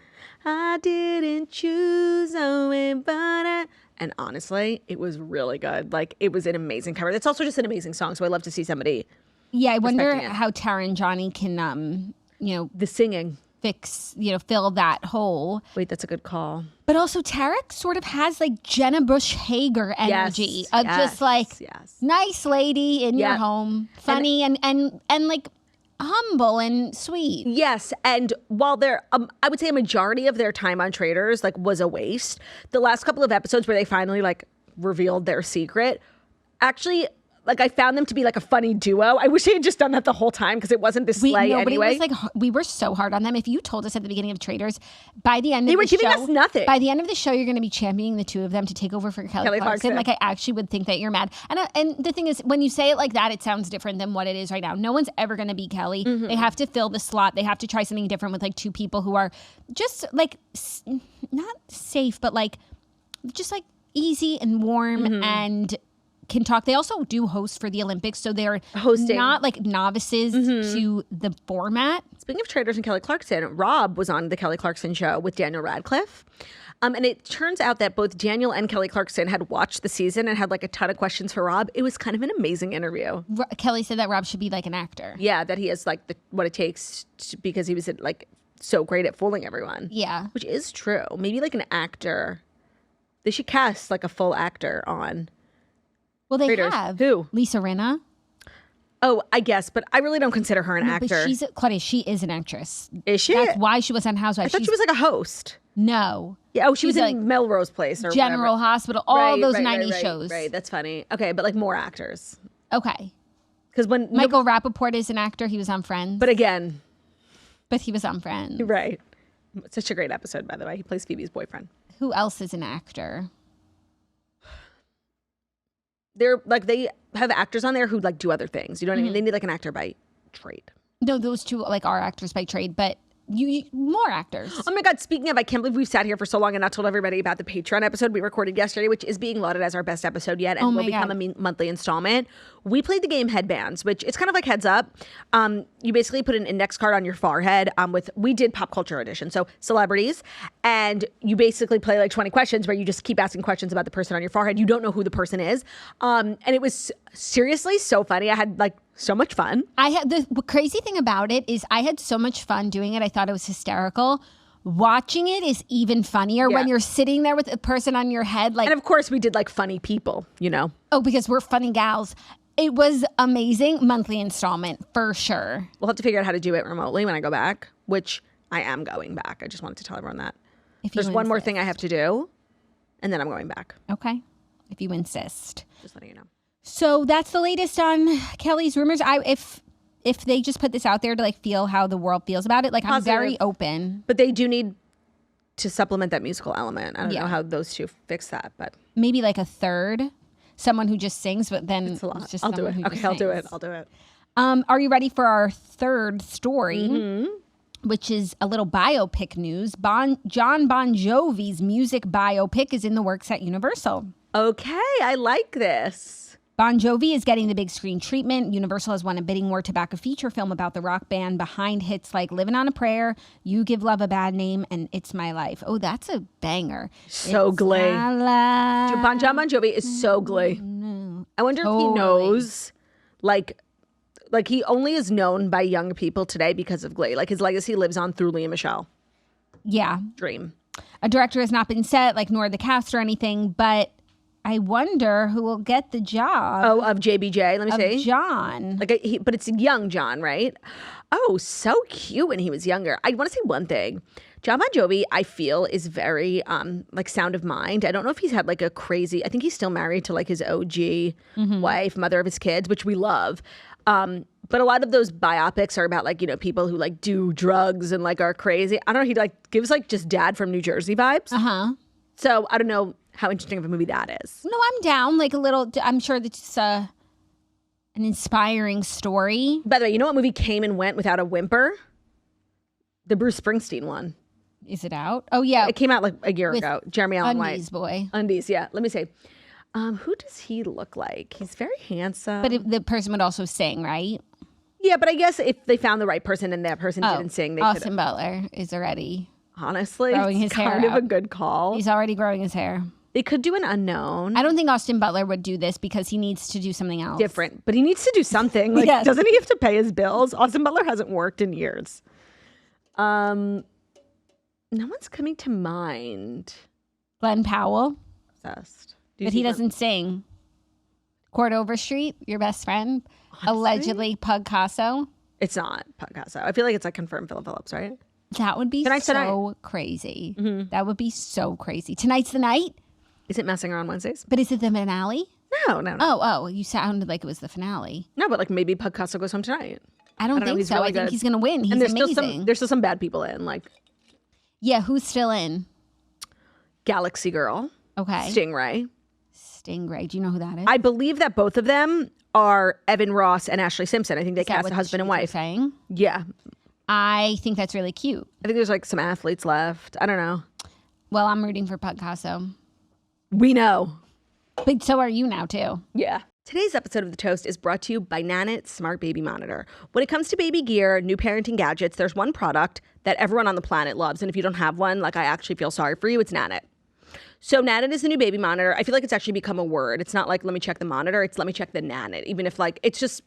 I didn't choose Owen, but and honestly, it was really good. Like, it was an amazing cover. It's also just an amazing song, so I love to see somebody. Yeah, I wonder how Tara and Johnny can, the singing fill that hole. Wait, that's a good call. But also, Tarek sort of has like Jenna Bush Hager energy of just like nice lady in your home, funny and like humble and sweet. Yes, and while they're, I would say a majority of their time on Traitors like was a waste. The last couple of episodes where they finally like revealed their secret, actually, like I found them to be like a funny duo. I wish they had just done that the whole time because it wasn't this slay anyway. It was like we were so hard on them. If you told us at the beginning of Traitors, by the end they of were the giving show, us nothing. By the end of the show, you're going to be championing the two of them to take over for Kelly Clarkson. Like I actually would think that you're mad. And the thing is, when you say it like that, it sounds different than what it is right now. No one's ever going to be Kelly. Mm-hmm. They have to fill the slot. They have to try something different with like two people who are just like not safe, but like just like easy and warm and can talk. They also do host for the Olympics, so they're not like novices to the format. Speaking of Traitors and Kelly Clarkson, Rob was on the Kelly Clarkson show with Daniel Radcliffe. And it turns out that both Daniel and Kelly Clarkson had watched the season and had like a ton of questions for Rob. It was kind of an amazing interview. Kelly said that Rob should be like an actor. Yeah, that he has like what it takes because he was like so great at fooling everyone. Yeah. Which is true. Maybe like an actor. They should cast like a full actor on. Well, they Traitors. have. Who? Lisa Rinna. Oh, I guess, but I really don't consider her an actor. But Claudia, she is an actress. Is she? That's why she was on Housewives. I thought she was like a host. No. Yeah. Oh, she was in like Melrose Place or General whatever. Hospital. All those 90s shows. Right. That's funny. Okay, but like more actors. Okay. Because when Michael Rappaport is an actor, he was on Friends. But again. But he was on Friends. Right. Such a great episode, by the way. He plays Phoebe's boyfriend. Who else is an actor? They're like they have actors on there who like do other things. You know what I mean? They need like an actor by trade. No, those two like are actors by trade, but more actors. Oh my God, speaking of, I can't believe we've sat here for so long and not told everybody about the Patreon episode we recorded yesterday, which is being lauded as our best episode yet and will become a monthly installment. We played the game Headbands, which it's kind of like Heads Up. You basically put an index card on your forehead we did pop culture edition, so celebrities, and you basically play like 20 questions where you just keep asking questions about the person on your forehead. You don't know who the person is. And it was seriously so funny. I had like so much fun. The crazy thing about it is I had so much fun doing it. I thought it was hysterical. Watching it is even funnier when you're sitting there with a person on your head. And of course we did like funny people, you know. Oh, because we're funny gals. It was amazing. Monthly installment for sure. We'll have to figure out how to do it remotely when I go back, which I am going back. I just wanted to tell everyone that. There's one more thing I have to do, and then I'm going back. Okay. If you insist. Just letting you know. So that's the latest on Kelly's rumors. If they just put this out there to like feel how the world feels about it, like I'm very open. But they do need to supplement that musical element. I don't know how those two fix that, but maybe like a third, someone who just sings, but then it's a lot. Just I'll do it. Okay, I'll do it. Are you ready for our third story? Which is a little biopic news. John Bon Jovi's music biopic is in the works at Universal. Okay, I like this. Bon Jovi is getting the big screen treatment. Universal has won a bidding war to back a feature film about the rock band behind hits like Living on a Prayer, You Give Love a Bad Name, and It's My Life. Oh, that's a banger. So Glee. John Bon Jovi is so Glee. I wonder if he knows, like he only is known by young people today because of Glee. Like his legacy lives on through Lea Michele. Yeah. Dream. A director has not been set, like nor the cast or anything, but I wonder who will get the job. Oh, of JBJ. Let me see. John. But it's young John, right? Oh, so cute when he was younger. I want to say one thing. John Bon Jovi, I feel, is very like sound of mind. I don't know if he's had like a crazy. I think he's still married to like his OG wife, mother of his kids, which we love. But a lot of those biopics are about like, you know, people who like do drugs and like are crazy. I don't know. He like gives like just dad from New Jersey vibes. So I don't know how interesting of a movie that is. No, I'm down. Like a little, I'm sure that's an inspiring story. By the way, you know what movie came and went without a whimper? The Bruce Springsteen one. Is it out? Oh, yeah. It came out like a year ago. Jeremy Allen White. Undies boy. Undies, yeah. Let me see. Who does he look like? He's very handsome. But the person would also sing, right? Yeah, but I guess if they found the right person and that person didn't sing, they Austin Butler is already honestly growing his hair kind of out. a good call. He's already growing his hair. They could do an unknown. I don't think Austin Butler would do this because he needs to do something else. Different. But he needs to do something. Like, Yes. Doesn't he have to pay his bills? Austin Butler hasn't worked in years. No one's coming to mind. Glenn Powell. Obsessed. But he doesn't sing. Court Overstreet, your best friend. Honestly? Allegedly Picasso. It's not Picasso. I feel like it's like confirmed Philip Phillips, right? That would be so crazy. That would be so crazy. Tonight's the night. Is it Messing Around Wednesdays? But is it the finale? No. Oh, you sounded like it was the finale. No, but like maybe Picasso goes home tonight. I don't think know, so. really I think good. he's going to win. He's and amazing. There's still some bad people in, like Yeah, who's still in? Galaxy Girl. Okay. Stingray. Do you know who that is? I believe that both of them are Evan Ross and Ashley Simpson. I think they cast a husband and wife. Saying? Yeah. I think that's really cute. I think there's like some athletes left. I don't know. Well, I'm rooting for Picasso. We know. But so are you now, too. Yeah. Today's episode of The Toast is brought to you by Nanit Smart Baby Monitor. When it comes to baby gear, new parenting gadgets, there's one product that everyone on the planet loves. And if you don't have one, like I actually feel sorry for you, it's Nanit. So Nanit is the new baby monitor. I feel like it's actually become a word. It's not like, let me check the monitor. It's let me check the Nanit. Even if like, it's just,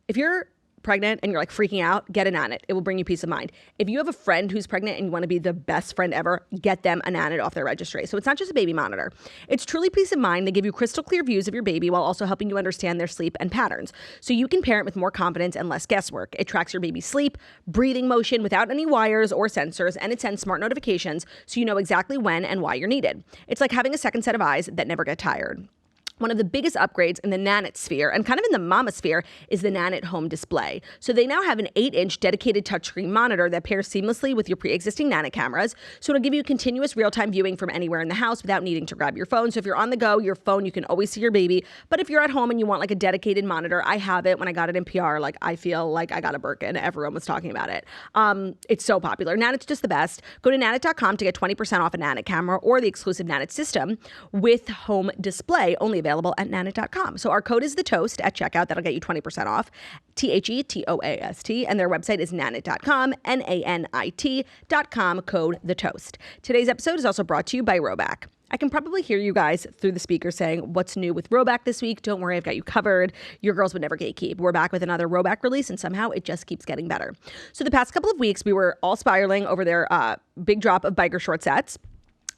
if you're pregnant and you're like freaking out, get a Nanit. It will bring you peace of mind. If you have a friend who's pregnant and you want to be the best friend ever, get them a Nanit off their registry. So it's not just a baby monitor. It's truly peace of mind. They give you crystal clear views of your baby while also helping you understand their sleep and patterns. So you can parent with more confidence and less guesswork. It tracks your baby's sleep, breathing motion without any wires or sensors, and it sends smart notifications so you know exactly when and why you're needed. It's like having a second set of eyes that never get tired. One of the biggest upgrades in the Nanit sphere and kind of in the mama sphere is the Nanit home display. So they now have an 8-inch dedicated touchscreen monitor that pairs seamlessly with your pre-existing Nanit cameras. So it'll give you continuous real-time viewing from anywhere in the house without needing to grab your phone. So if you're on the go, your phone, you can always see your baby. But if you're at home and you want like a dedicated monitor, I have it. When I got it in PR, like I feel like I got a Birkin. Everyone was talking about it. It's so popular. Nanit's just the best. Go to nanit.com to get 20% off a Nanit camera or the exclusive Nanit system with home display, only available at nanit.com. So our code is the toast at checkout. That'll get you 20% off. THETOAST. And their website is nanit.com, NANIT.com, code the toast. Today's episode is also brought to you by Roback. I can probably hear you guys through the speaker saying, what's new with Roback this week? Don't worry, I've got you covered. Your girls would never gatekeep. We're back with another Roback release, and somehow it just keeps getting better. So the past couple of weeks, we were all spiraling over their big drop of biker short sets.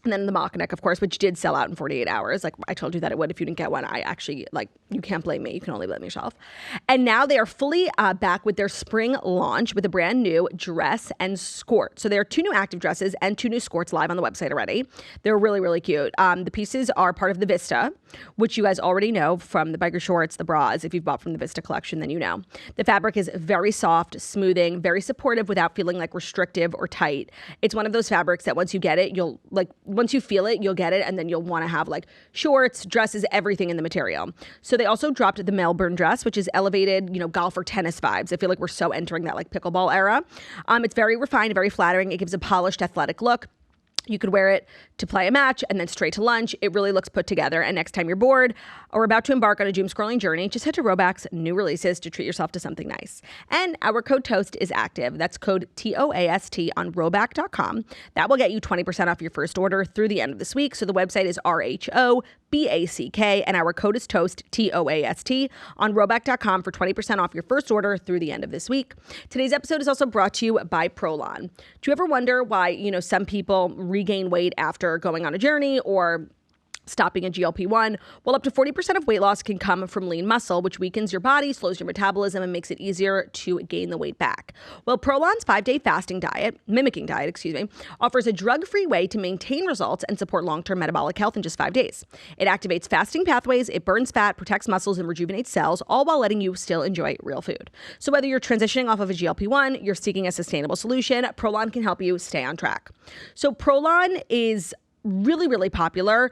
And then the Mock-Neck, of course, which did sell out in 48 hours. Like I told you that it would if you didn't get one. I actually, you can't blame me. You can only blame yourself. And now they are fully back with their spring launch with a brand new dress and skirt. So there are 2 new active dresses and 2 new skirts live on the website already. They're really, really cute. The pieces are part of the Vista, which you guys already know from the biker shorts, the bras. If you've bought from the Vista collection, then you know. The fabric is very soft, smoothing, very supportive without feeling like restrictive or tight. It's one of those fabrics that once you get it, you'll once you feel it, you'll get it, and then you'll want to have like shorts, dresses, everything in the material. So they also dropped the Melbourne dress, which is elevated, golf or tennis vibes. I feel like we're so entering that like pickleball era. It's very refined, very flattering. It gives a polished, athletic look. You could wear it to play a match and then straight to lunch. It really looks put together. And next time you're bored or about to embark on a doom scrolling journey, just head to Roback's new releases to treat yourself to something nice. And our code TOAST is active. That's code TOAST on Roback.com. That will get you 20% off your first order through the end of this week. So the website is RHOBACK and our code is TOAST, TOAST on Roback.com for 20% off your first order through the end of this week. Today's episode is also brought to you by Prolon. Do you ever wonder why, some people regain weight after going on a journey or stopping a GLP-1? Well, up to 40% of weight loss can come from lean muscle, which weakens your body, slows your metabolism, and makes it easier to gain the weight back. Well, Prolon's 5-day mimicking diet, offers a drug-free way to maintain results and support long-term metabolic health in just 5 days. It activates fasting pathways, it burns fat, protects muscles, and rejuvenates cells, all while letting you still enjoy real food. So whether you're transitioning off of a GLP-1, you're seeking a sustainable solution, Prolon can help you stay on track. So Prolon is really, really popular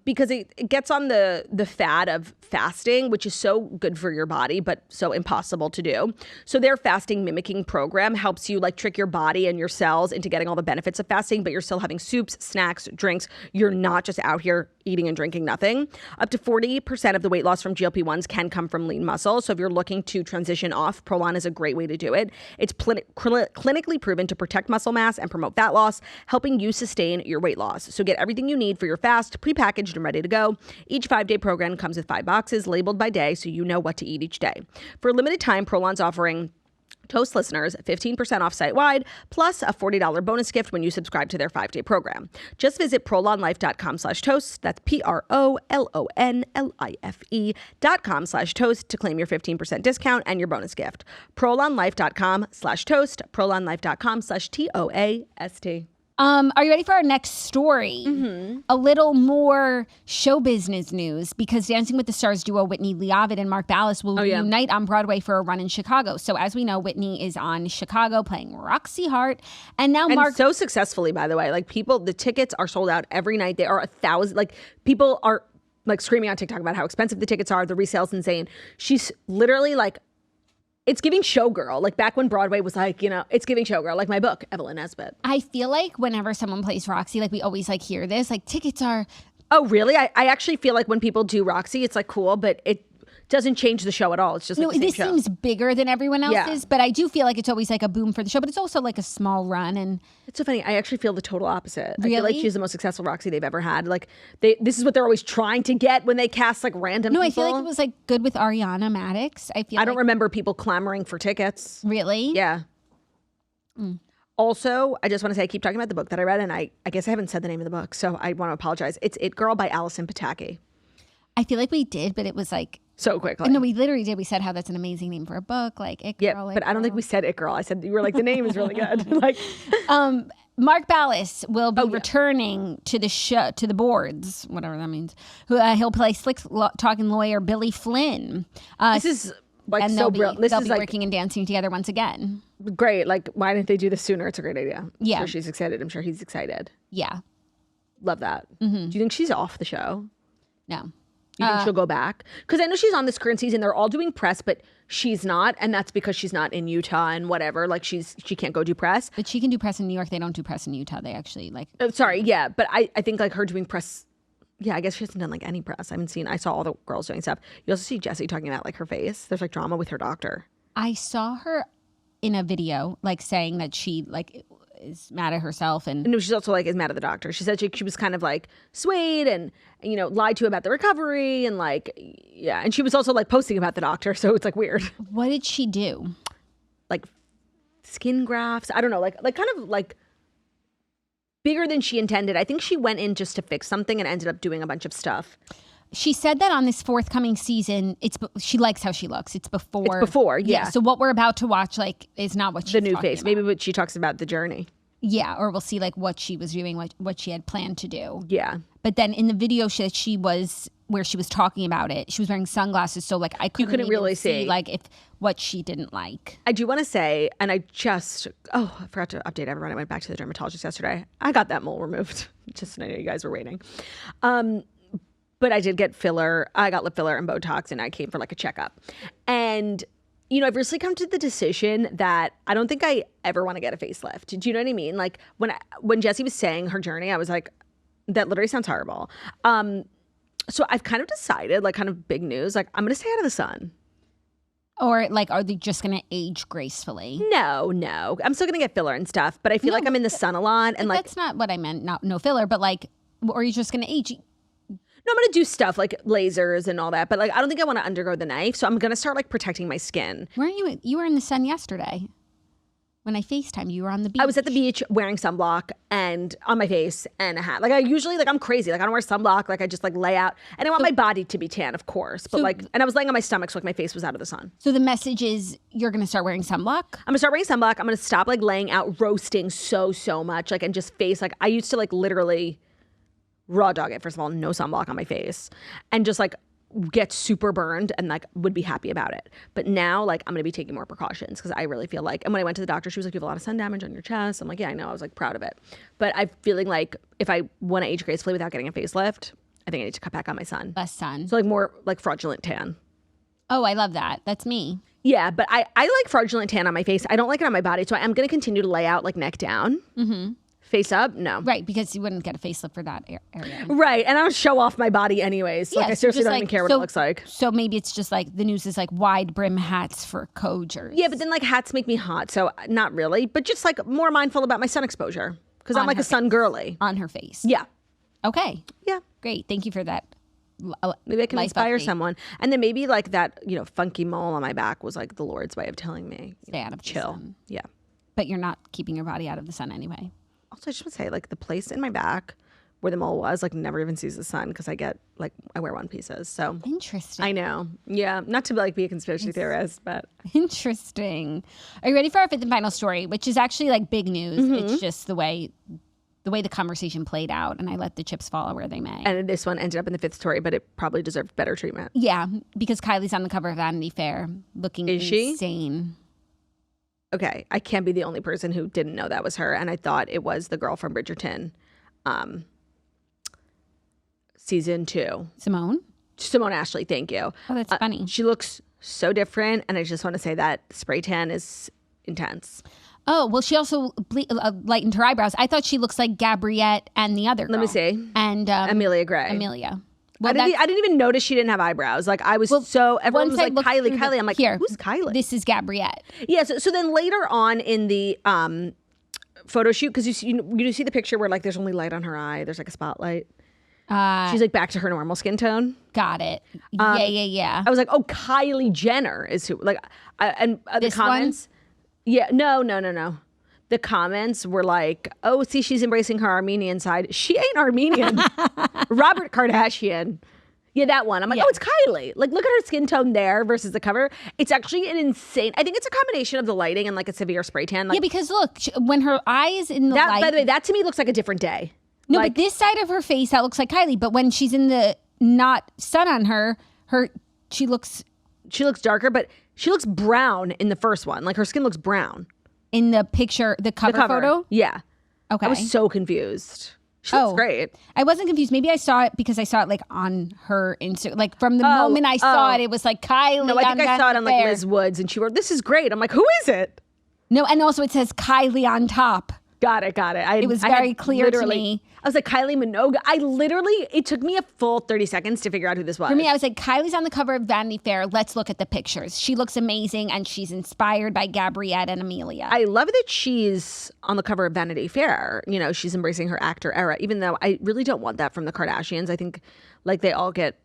because it gets on the fad of fasting, which is so good for your body, but so impossible to do. So their fasting mimicking program helps you trick your body and your cells into getting all the benefits of fasting, but you're still having soups, snacks, drinks. You're not just out here eating and drinking nothing. Up to 40% of the weight loss from GLP-1s can come from lean muscle. So if you're looking to transition off, Prolon is a great way to do it. It's clinically proven to protect muscle mass and promote fat loss, helping you sustain your weight loss. So get everything you need for your fast, prepackaged and ready to go. Each 5-day program comes with 5 boxes labeled by day so you know what to eat each day. For a limited time, Prolon's offering Toast listeners 15% off site-wide, plus a $40 bonus gift when you subscribe to their 5-day program. Just visit prolonlife.com/toast. That's PROLONLIFE.com/toast to claim your 15% discount and your bonus gift. prolonlife.com/toast, prolonlife.com/TOAST. Are you ready for our next story? Mm-hmm. A little more show business news, because Dancing with the Stars duo Whitney, Leavitt, and Mark Ballas will reunite on Broadway for a run in Chicago. So as we know, Whitney is on Chicago playing Roxy Hart, and now Mark so successfully, by the way. The tickets are sold out every night. They are 1,000. People are screaming on TikTok about how expensive the tickets are. The resale's insane. She's literally it's giving showgirl. Back when Broadway was it's giving showgirl. My book, Evelyn Nesbit. I feel like whenever someone plays Roxy, we always hear this. Tickets are... Oh, really? I actually feel like when people do Roxy, it's cool, but it doesn't change the show at all. It's just the same this show. Seems bigger than everyone else's, but I do feel like it's always a boom for the show, but it's also a small run. And it's so funny. I actually feel the total opposite. Really? I feel like she's the most successful Roxy they've ever had. This is what they're always trying to get when they cast random people. I feel like it was good with Ariana Madix. I don't remember people clamoring for tickets. Really? Yeah. Also, I just want to say I keep talking about the book that I read, and I guess I haven't said the name of the book, so I want to apologize. It's It Girl by Allison Pataki. I feel like we did, but it was so quickly. No, we literally did. We said how that's an amazing name for a book, like It Yeah, Girl. but I don't think we said It Girl. I said, you were like, the name is really good. Like, Mark Ballas will be returning to the show, to the boards, whatever that means. He'll play slick talking lawyer Billy Flynn. This is like and so they'll brilliant. be working and dancing together once again. Great. Like, why didn't they do this sooner? It's a great idea. Yeah. I'm sure she's excited. I'm sure he's excited. Yeah. Love that. Do you think she's off the show? No. You think she'll go back? Because I know she's on this current season. They're all doing press, but she's not, and that's because she's not in Utah and whatever. Like she can't go do press. But she can do press in New York. They don't do press in Utah. They actually like. Sorry, yeah, but I think like her doing press. Yeah, I guess she hasn't done like any press. I saw all the girls doing stuff. You also see Jessie talking about like her face. There's like drama with her doctor. I saw her in a video like saying that she like is mad at herself and no, she's also like is mad at the doctor. She said she was kind of like swayed and lied to about the recovery and like yeah, and she was also like posting about the doctor, so it's like weird. What did she do? Like skin grafts. I don't know, like kind of like bigger than she intended. I think she went in just to fix something and ended up doing a bunch of stuff. She said that on this forthcoming season, she likes how she looks. It's before. It's before, yeah. So what we're about to watch, like, is not what she's the new talking face. about. Maybe what she talks about the journey. Yeah, or we'll see like what she was doing, what she had planned to do. Yeah. But then in the video where she was talking about it, she was wearing sunglasses, so like I couldn't even really see like if what she didn't like. I do want to say, and I forgot to update everyone. I went back to the dermatologist yesterday. I got that mole removed. Just I know you guys were waiting. But I did get filler. I got lip filler and Botox, and I came for like a checkup. And I've recently come to the decision that I don't think I ever want to get a facelift. Do you know what I mean? Like when Jessie was saying her journey, I was like, that literally sounds horrible. So I've kind of decided, like kind of big news, like I'm going to stay out of the sun. Or like, are they just going to age gracefully? No. I'm still going to get filler and stuff, but I feel like I'm in the sun a lot. And like, that's not what I meant. No filler, but like, or are you just going to age? No, I'm going to do stuff like lasers and all that, but like I don't think I want to undergo the knife, so I'm going to start like protecting my skin. Weren't you? You were in the sun yesterday. When I FaceTimed, you were on the beach. I was at the beach wearing sunblock and on my face and a hat. Like I usually I'm crazy. Like I don't wear sunblock. Like I just like lay out, and I want my body to be tan, of course. But and I was laying on my stomach, so like my face was out of the sun. So the message is you're going to start wearing sunblock. I'm gonna start wearing sunblock. I'm gonna stop like laying out, roasting so much, like and just face like I used to like literally raw dog it. First of all, no sunblock on my face, and just like get super burned and like would be happy about it. But now like I'm gonna be taking more precautions because I really feel like, and when I went to the doctor, she was like, you have a lot of sun damage on your chest. I'm like, yeah, I know. I was like proud of it, but I'm feeling like if I want to age gracefully without getting a facelift, I think I need to cut back on my sun. Less sun. So like more like fraudulent tan. Oh, I love that. That's me. Yeah, but I like fraudulent tan on my face. I don't like it on my body, so I am gonna continue to lay out like neck down. Mm-hmm. Face up? No. Right, because you wouldn't get a facelift for that area. Right, and I don't show off my body anyways. Like I seriously don't even care what it looks like. So maybe it's just like the news is like wide brim hats for cogers. Yeah, but then like hats make me hot, so not really. But just like more mindful about my sun exposure because I'm like a sun girly. On her face. Yeah. Okay. Yeah. Great. Thank you for that. Maybe I can inspire update. someone. And then maybe like that, funky mole on my back was like the Lord's way of telling me. Stay out of chill. the sun. Yeah. But you're not keeping your body out of the sun anyway. Also, I just want to say, like, the place in my back where the mole was, like, never even sees the sun because I wear one pieces. So interesting. I know. Yeah. Not to like be a conspiracy theorist, but interesting. Are you ready for our fifth and final story, which is actually like big news? Mm-hmm. It's just the way the conversation played out, and I let the chips fall where they may. And this one ended up in the fifth story, but it probably deserved better treatment. Yeah, because Kylie's on the cover of Vanity Fair looking insane. Okay, I can't be the only person who didn't know that was her, and I thought it was the girl from Bridgerton, season 2. Simone Ashley, thank you. Oh, that's funny. She looks so different, and I just want to say that spray tan is intense. Oh, well, she also lightened her eyebrows. I thought she looks like Gabriette and the other girl. Let me see. And Amelia Gray. Well, I didn't even notice she didn't have eyebrows. Like I was everyone was like Kylie. I'm like, who's Kylie? This is Gabriette. Yeah. So then later on in the photo shoot, because you see the picture where like there's only light on her eye. There's like a spotlight. She's like back to her normal skin tone. Got it. Yeah. I was like, oh, Kylie Jenner is who. Like, and the comments. One? Yeah. No. The comments were like, oh, see, she's embracing her Armenian side. She ain't Armenian. Robert Kardashian Yeah, that one. I'm like, oh, it's Kylie. Like, look at her skin tone there versus the cover. It's actually an insane. I think it's a combination of the lighting and like a severe spray tan. Like, yeah, because look, when her eyes in the light. By the way, that to me looks like a different day. No, but this side of her face, that looks like Kylie. But when she's in the not sun on her, she looks darker, but she looks brown in the first one. Like her skin looks brown. In the picture, the cover photo? Yeah. Okay. I was so confused. She looks great. I wasn't confused. Maybe I saw it because I saw it like on her Instagram. Like from the moment I saw it, it was like Kylie. No, I think I saw it on like Liz Woods and she wrote, "This is great." I'm like, who is it? No, and also it says Kylie on top. Got it. It was very clear to me. I was like, Kylie Minogue. It took me a full 30 seconds to figure out who this was. For me, I was like, Kylie's on the cover of Vanity Fair. Let's look at the pictures. She looks amazing, and she's inspired by Gabriette and Amelia. I love that she's on the cover of Vanity Fair. You know, she's embracing her actor era, even though I really don't want that from the Kardashians. I think, like, they all get,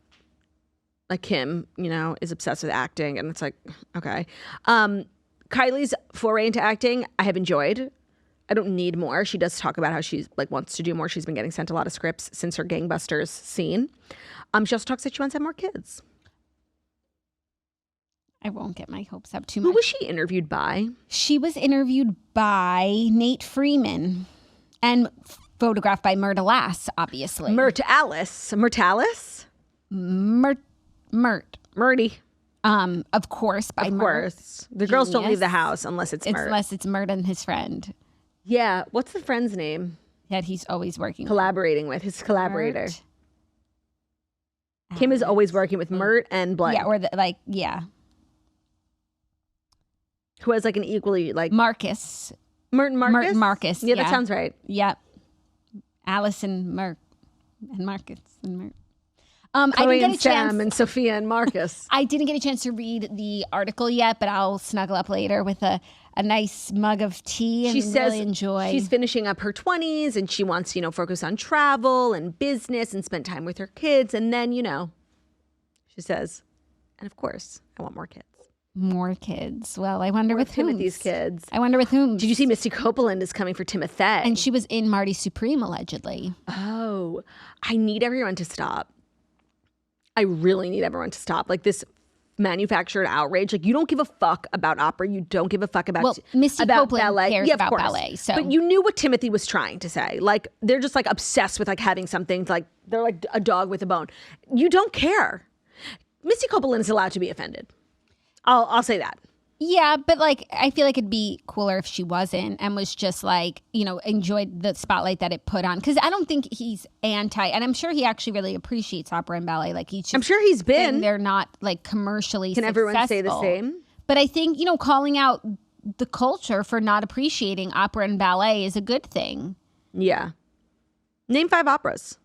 like Kim, you know, is obsessed with acting, and it's like, okay. Kylie's foray into acting, I have enjoyed. I don't need more. She does talk about how she like wants to do more. She's been getting sent a lot of scripts since her gangbusters scene. She also talks that she wants to have more kids. I won't get my hopes up too much. Who was she interviewed by? She was interviewed by Nate Freeman and photographed by Myrta Lass, obviously. Myrtalis. Myrty. Of course, by Of course. The girls don't leave the house unless it's Myrt. Unless it's Myrt and his friend. Yeah. What's the friend's name? That he's always collaborating with. His collaborator. Myrt. Kim is always working with Myrt and blank. Yeah, or who has like an equally like Marcus. Myrt and Marcus? Myrt and Marcus. Yeah, that sounds right. Yep. Alice and Myrt and Marcus and Myrt. Chloe I didn't get and a chance. Sam and Sophia and Marcus. I didn't get a chance to read the article yet, but I'll snuggle up later with a nice mug of tea and really enjoy. She's finishing up her 20s and she wants, focus on travel and business and spend time with her kids. And then, she says, and of course, I want more kids. More kids. Well, I wonder with whom. Timothy's kids. I wonder with whom. Did you see Misty Copeland is coming for Timothy? And she was in Marty Supreme, allegedly. Oh, I need everyone to stop. I really need everyone to stop. Like this manufactured outrage. Like you don't give a fuck about opera. You don't give a fuck about Misty Copeland ballet. cares about ballet. So, but you knew what Timothy was trying to say. Like they're just like obsessed with like having something like they're like a dog with a bone. You don't care. Misty Copeland is allowed to be offended. I'll say that. Yeah, but like I feel like it'd be cooler if she wasn't and was just like, enjoyed the spotlight that it put on. Because I don't think he's anti, and I'm sure he actually really appreciates opera and ballet. Like he's just, I'm sure he's been. They're not like commercially Can successful. everyone say the same? But I think, calling out the culture for not appreciating opera and ballet is a good thing. Yeah. Name 5 operas.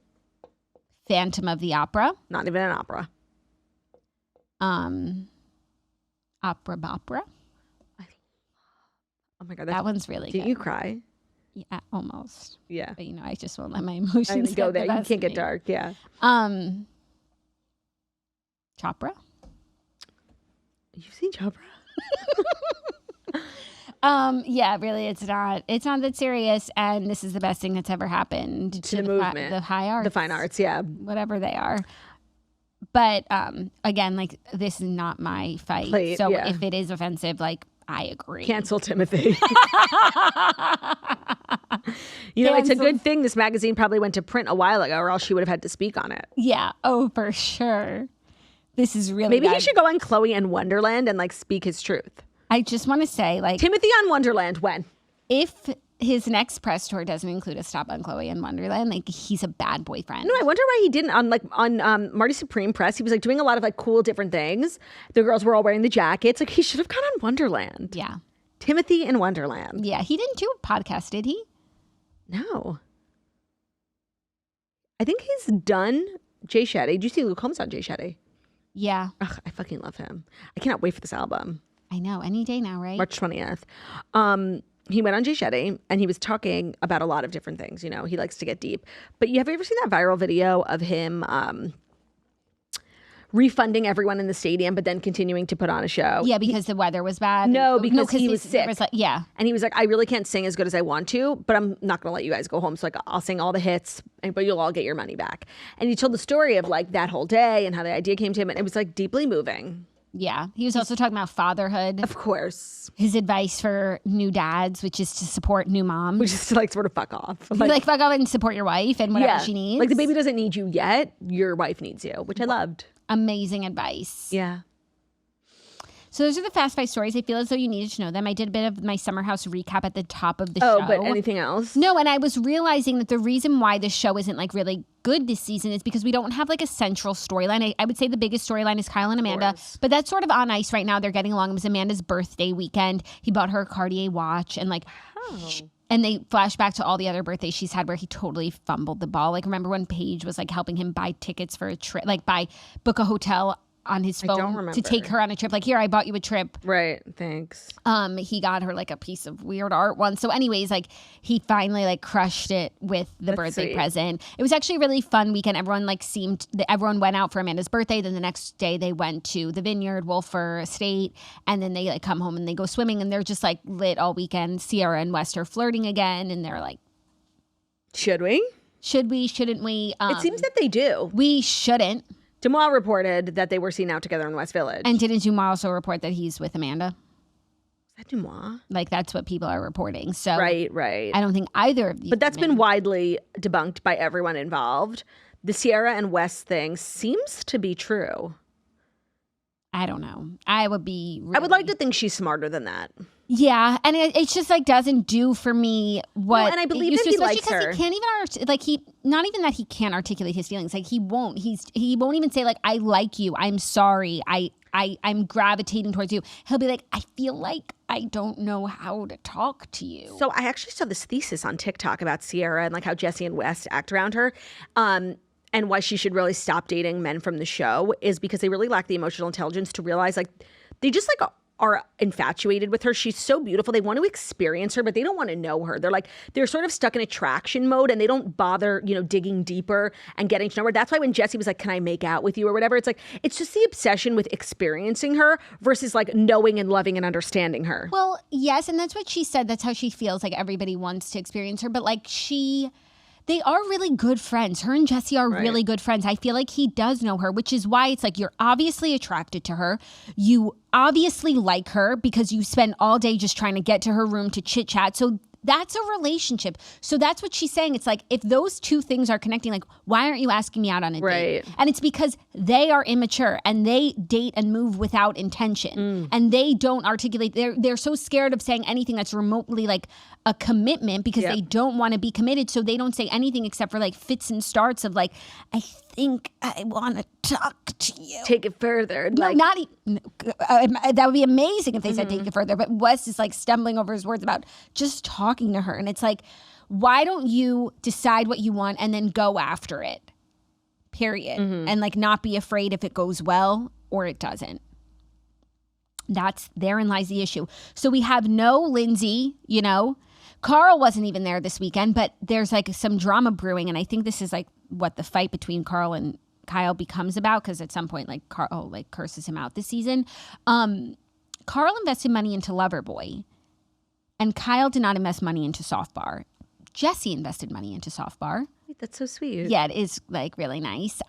Phantom of the Opera. Not even an opera. Opera Bopera. Oh my God. That one's really good. Did you cry? Yeah, almost. Yeah. But, I just won't let my emotions go there. You can't get me. dark. Yeah. Chopra. You've seen Chopra? Yeah, really, it's not that serious, and this is the best thing that's ever happened to the movement, the high arts, the fine arts, yeah, whatever they are. But again, like this is not my fight. If it is offensive, like I agree. Cancel Timothy. It's a good thing this magazine probably went to print a while ago, or else she would have had to speak on it. Yeah. Oh, for sure. This is really maybe bad. he should go on Chloe and Wonderland and like speak his truth. I just want to say, like, Timothy on Wonderland. When? If his next press tour doesn't include a stop on Chloe and Wonderland, like he's a bad boyfriend. No, I wonder why he didn't on Marty Supreme press. He was like doing a lot of like cool different things. The girls were all wearing the jackets. Like he should have gone on Wonderland. Yeah. Timothy in Wonderland. Yeah. He didn't do a podcast, did he? No. I think he's done Jay Shetty. Did you see Luke Holmes on Jay Shetty? Yeah. Ugh, I fucking love him. I cannot wait for this album. I know. Any day now, right? March 20th. He went on Jay Shetty and he was talking about a lot of different things. He likes to get deep. But have you ever seen that viral video of him refunding everyone in the stadium, but then continuing to put on a show. Yeah, because the weather was bad. No, because he was sick. Yeah. And he was like, I really can't sing as good as I want to, but I'm not going to let you guys go home. So like, I'll sing all the hits, but you'll all get your money back. And he told the story of like that whole day and how the idea came to him. And it was like deeply moving. Yeah. He was also talking about fatherhood. Of course. His advice for new dads, which is to support new moms. Which is to like sort of fuck off. Like fuck off and support your wife and whatever she needs. Like the baby doesn't need you yet. Your wife needs you, which I loved. Amazing advice. Yeah. So those are the Fast Five stories. I feel as though you needed to know them. I did a bit of my Summer House recap at the top of the show. Oh, but anything else? No, and I was realizing that the reason why the show isn't like really good this season is because we don't have like a central storyline. I would say the biggest storyline is Kyle and Amanda, but that's sort of on ice right now. They're getting along. It was Amanda's birthday weekend. He bought her a Cartier watch and like... And they flash back to all the other birthdays she's had where he totally fumbled the ball. Like, remember when Paige was like helping him buy tickets for a trip, like book a hotel on his phone to take her on a trip. Like, here, I bought you a trip. Right. Thanks. He got her like a piece of weird art once. So anyways, like he finally like crushed it with the birthday present. It was actually a really fun weekend. Everyone everyone went out for Amanda's birthday. Then the next day they went to the Vineyard, Wolfer Estate. And then they like come home and they go swimming and they're just like lit all weekend. Sierra and West are flirting again. And they're like, should we? Should we? Shouldn't we? It seems that they do. We shouldn't. Dumois reported that they were seen out together in West Village. And didn't Dumois also report that he's with Amanda? Is that Dumois? Like, that's what people are reporting. So Right. I don't think either of these. But that's been widely debunked by everyone involved. The Sierra and West thing seems to be true. I don't know. I would like to think she's smarter than that. Yeah, and it's just like doesn't do for me what. No, and I believe that he likes her. He can't even not even that he can't articulate his feelings. Like he won't even say like I like you. I'm sorry. I'm gravitating towards you. He'll be like, I feel like I don't know how to talk to you. So I actually saw this thesis on TikTok about Sierra and like how Jesse and West act around her. And why she should really stop dating men from the show is because they really lack the emotional intelligence to realize like they just like are infatuated with her. She's so beautiful. They want to experience her, but they don't want to know her. They're sort of stuck in attraction mode and they don't bother, digging deeper and getting to know her. That's why when Jesse was like, can I make out with you or whatever? It's like, it's just the obsession with experiencing her versus like knowing and loving and understanding her. Well, yes. And that's what she said. That's how she feels like everybody wants to experience her. But like they are really good friends. Her and Jesse are really good friends. I feel like he does know her, which is why it's like you're obviously attracted to her. You obviously like her because you spend all day just trying to get to her room to chit chat. So that's a relationship. So that's what she's saying. It's like, if those two things are connecting, like, why aren't you asking me out on a date? And it's because they are immature and they date and move without intention. And they don't articulate. They're so scared of saying anything that's remotely like a commitment because they don't want to be committed. So they don't say anything except for like fits and starts of like, I think I want to talk to you. Take it further. No, that would be amazing if they said take it further. But Wes is like stumbling over his words about just talking to her. And it's like, why don't you decide what you want and then go after it? Period. And like not be afraid if it goes well or it doesn't. Therein lies the issue. So we have no Lindsay, Carl wasn't even there this weekend, but there's like some drama brewing. And I think this is like what the fight between Carl and Kyle becomes about, because at some point like Carl like curses him out this season. Carl invested money into Loverboy and Kyle did not invest money into Soft Bar. Jesse invested money into Soft Bar. That's so sweet. Yeah, it is like really nice.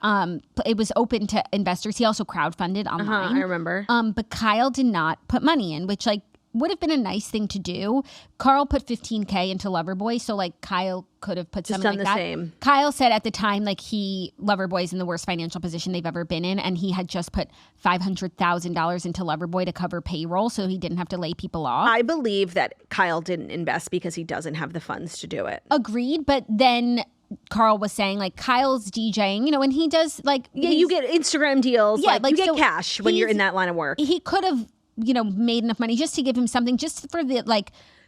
It was open to investors. He also crowdfunded online. I remember. But Kyle did not put money in, which like would have been a nice thing to do. Carl put $15,000 into Loverboy, so like Kyle could have put something like that. Just done the same. Kyle said at the time like Loverboy's in the worst financial position they've ever been in, and he had just put $500,000 into Loverboy to cover payroll, so he didn't have to lay people off. I believe that Kyle didn't invest because he doesn't have the funds to do it. Agreed, but then Carl was saying like Kyle's DJing, and he does like you get Instagram deals, like you get cash when you're in that line of work. He could have made enough money just to give him something, just for the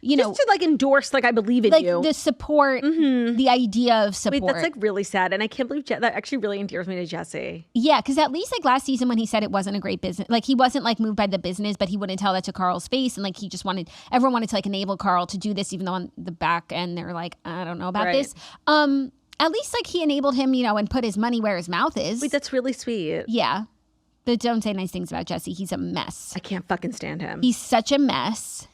just to like endorse like I believe in like you, the support, the idea of support. Wait, that's like really sad, and I can't believe that actually really endears me to Jesse. Yeah, because at least like last season when he said it wasn't a great business, like he wasn't like moved by the business, but he wouldn't tell that to Carl's face, and like he just everyone wanted to like enable Carl to do this, even though on the back end they're like, I don't know about this. At least like he enabled him, and put his money where his mouth is. Wait, that's really sweet. Yeah. But don't say nice things about Jesse. He's a mess. I can't fucking stand him. He's such a mess.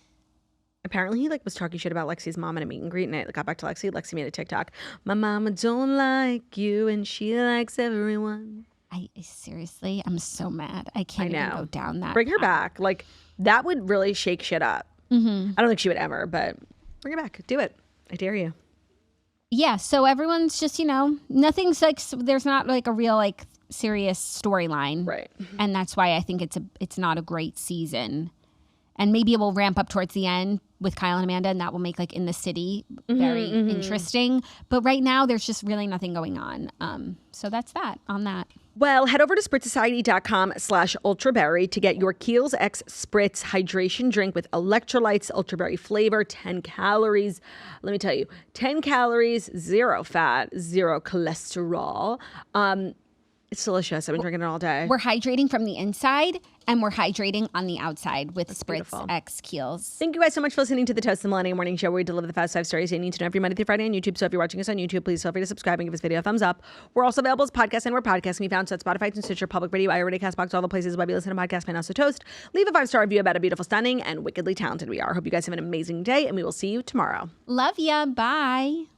Apparently he was talking shit about Lexi's mom at a meet and greet, and I got back to Lexi. Lexi made a TikTok. My mama don't like you and she likes everyone. I seriously, I'm so mad. I can't even go down that. Bring her back. Like, that would really shake shit up. I don't think she would ever, but bring her back. Do it. I dare you. Yeah, so everyone's just, nothing's like, there's not like a real like serious storyline. Right. And that's why I think it's not a great season. And maybe it will ramp up towards the end with Kyle and Amanda, and that will make like In the City very interesting. But right now, there's just really nothing going on. So that's that on that. Well, head over to spritzsociety.com/ultraberry to get your Kiehls X Spritz hydration drink with electrolytes, ultraberry flavor, 10 calories. Let me tell you, 10 calories, 0 fat, 0 cholesterol. It's delicious. I've been drinking it all day. We're hydrating from the inside and we're hydrating on the outside with Spritz X Kiehls. Thank you guys so much for listening to the Toast the Millennium Morning Show, where we deliver the fast 5 stories you need to know every Monday through Friday on YouTube. So if you're watching us on YouTube, please feel free to subscribe and give this video a thumbs up. We're also available as podcasts and where podcasts can be found. So at Spotify, and Stitcher, Public Radio, iHeartRadio, CastBox, all the places where you listen to podcasts. Find us so Toast. Leave a 5-star review about how beautiful, stunning, and wickedly talented we are. Hope you guys have an amazing day, and we will see you tomorrow. Love ya. Bye.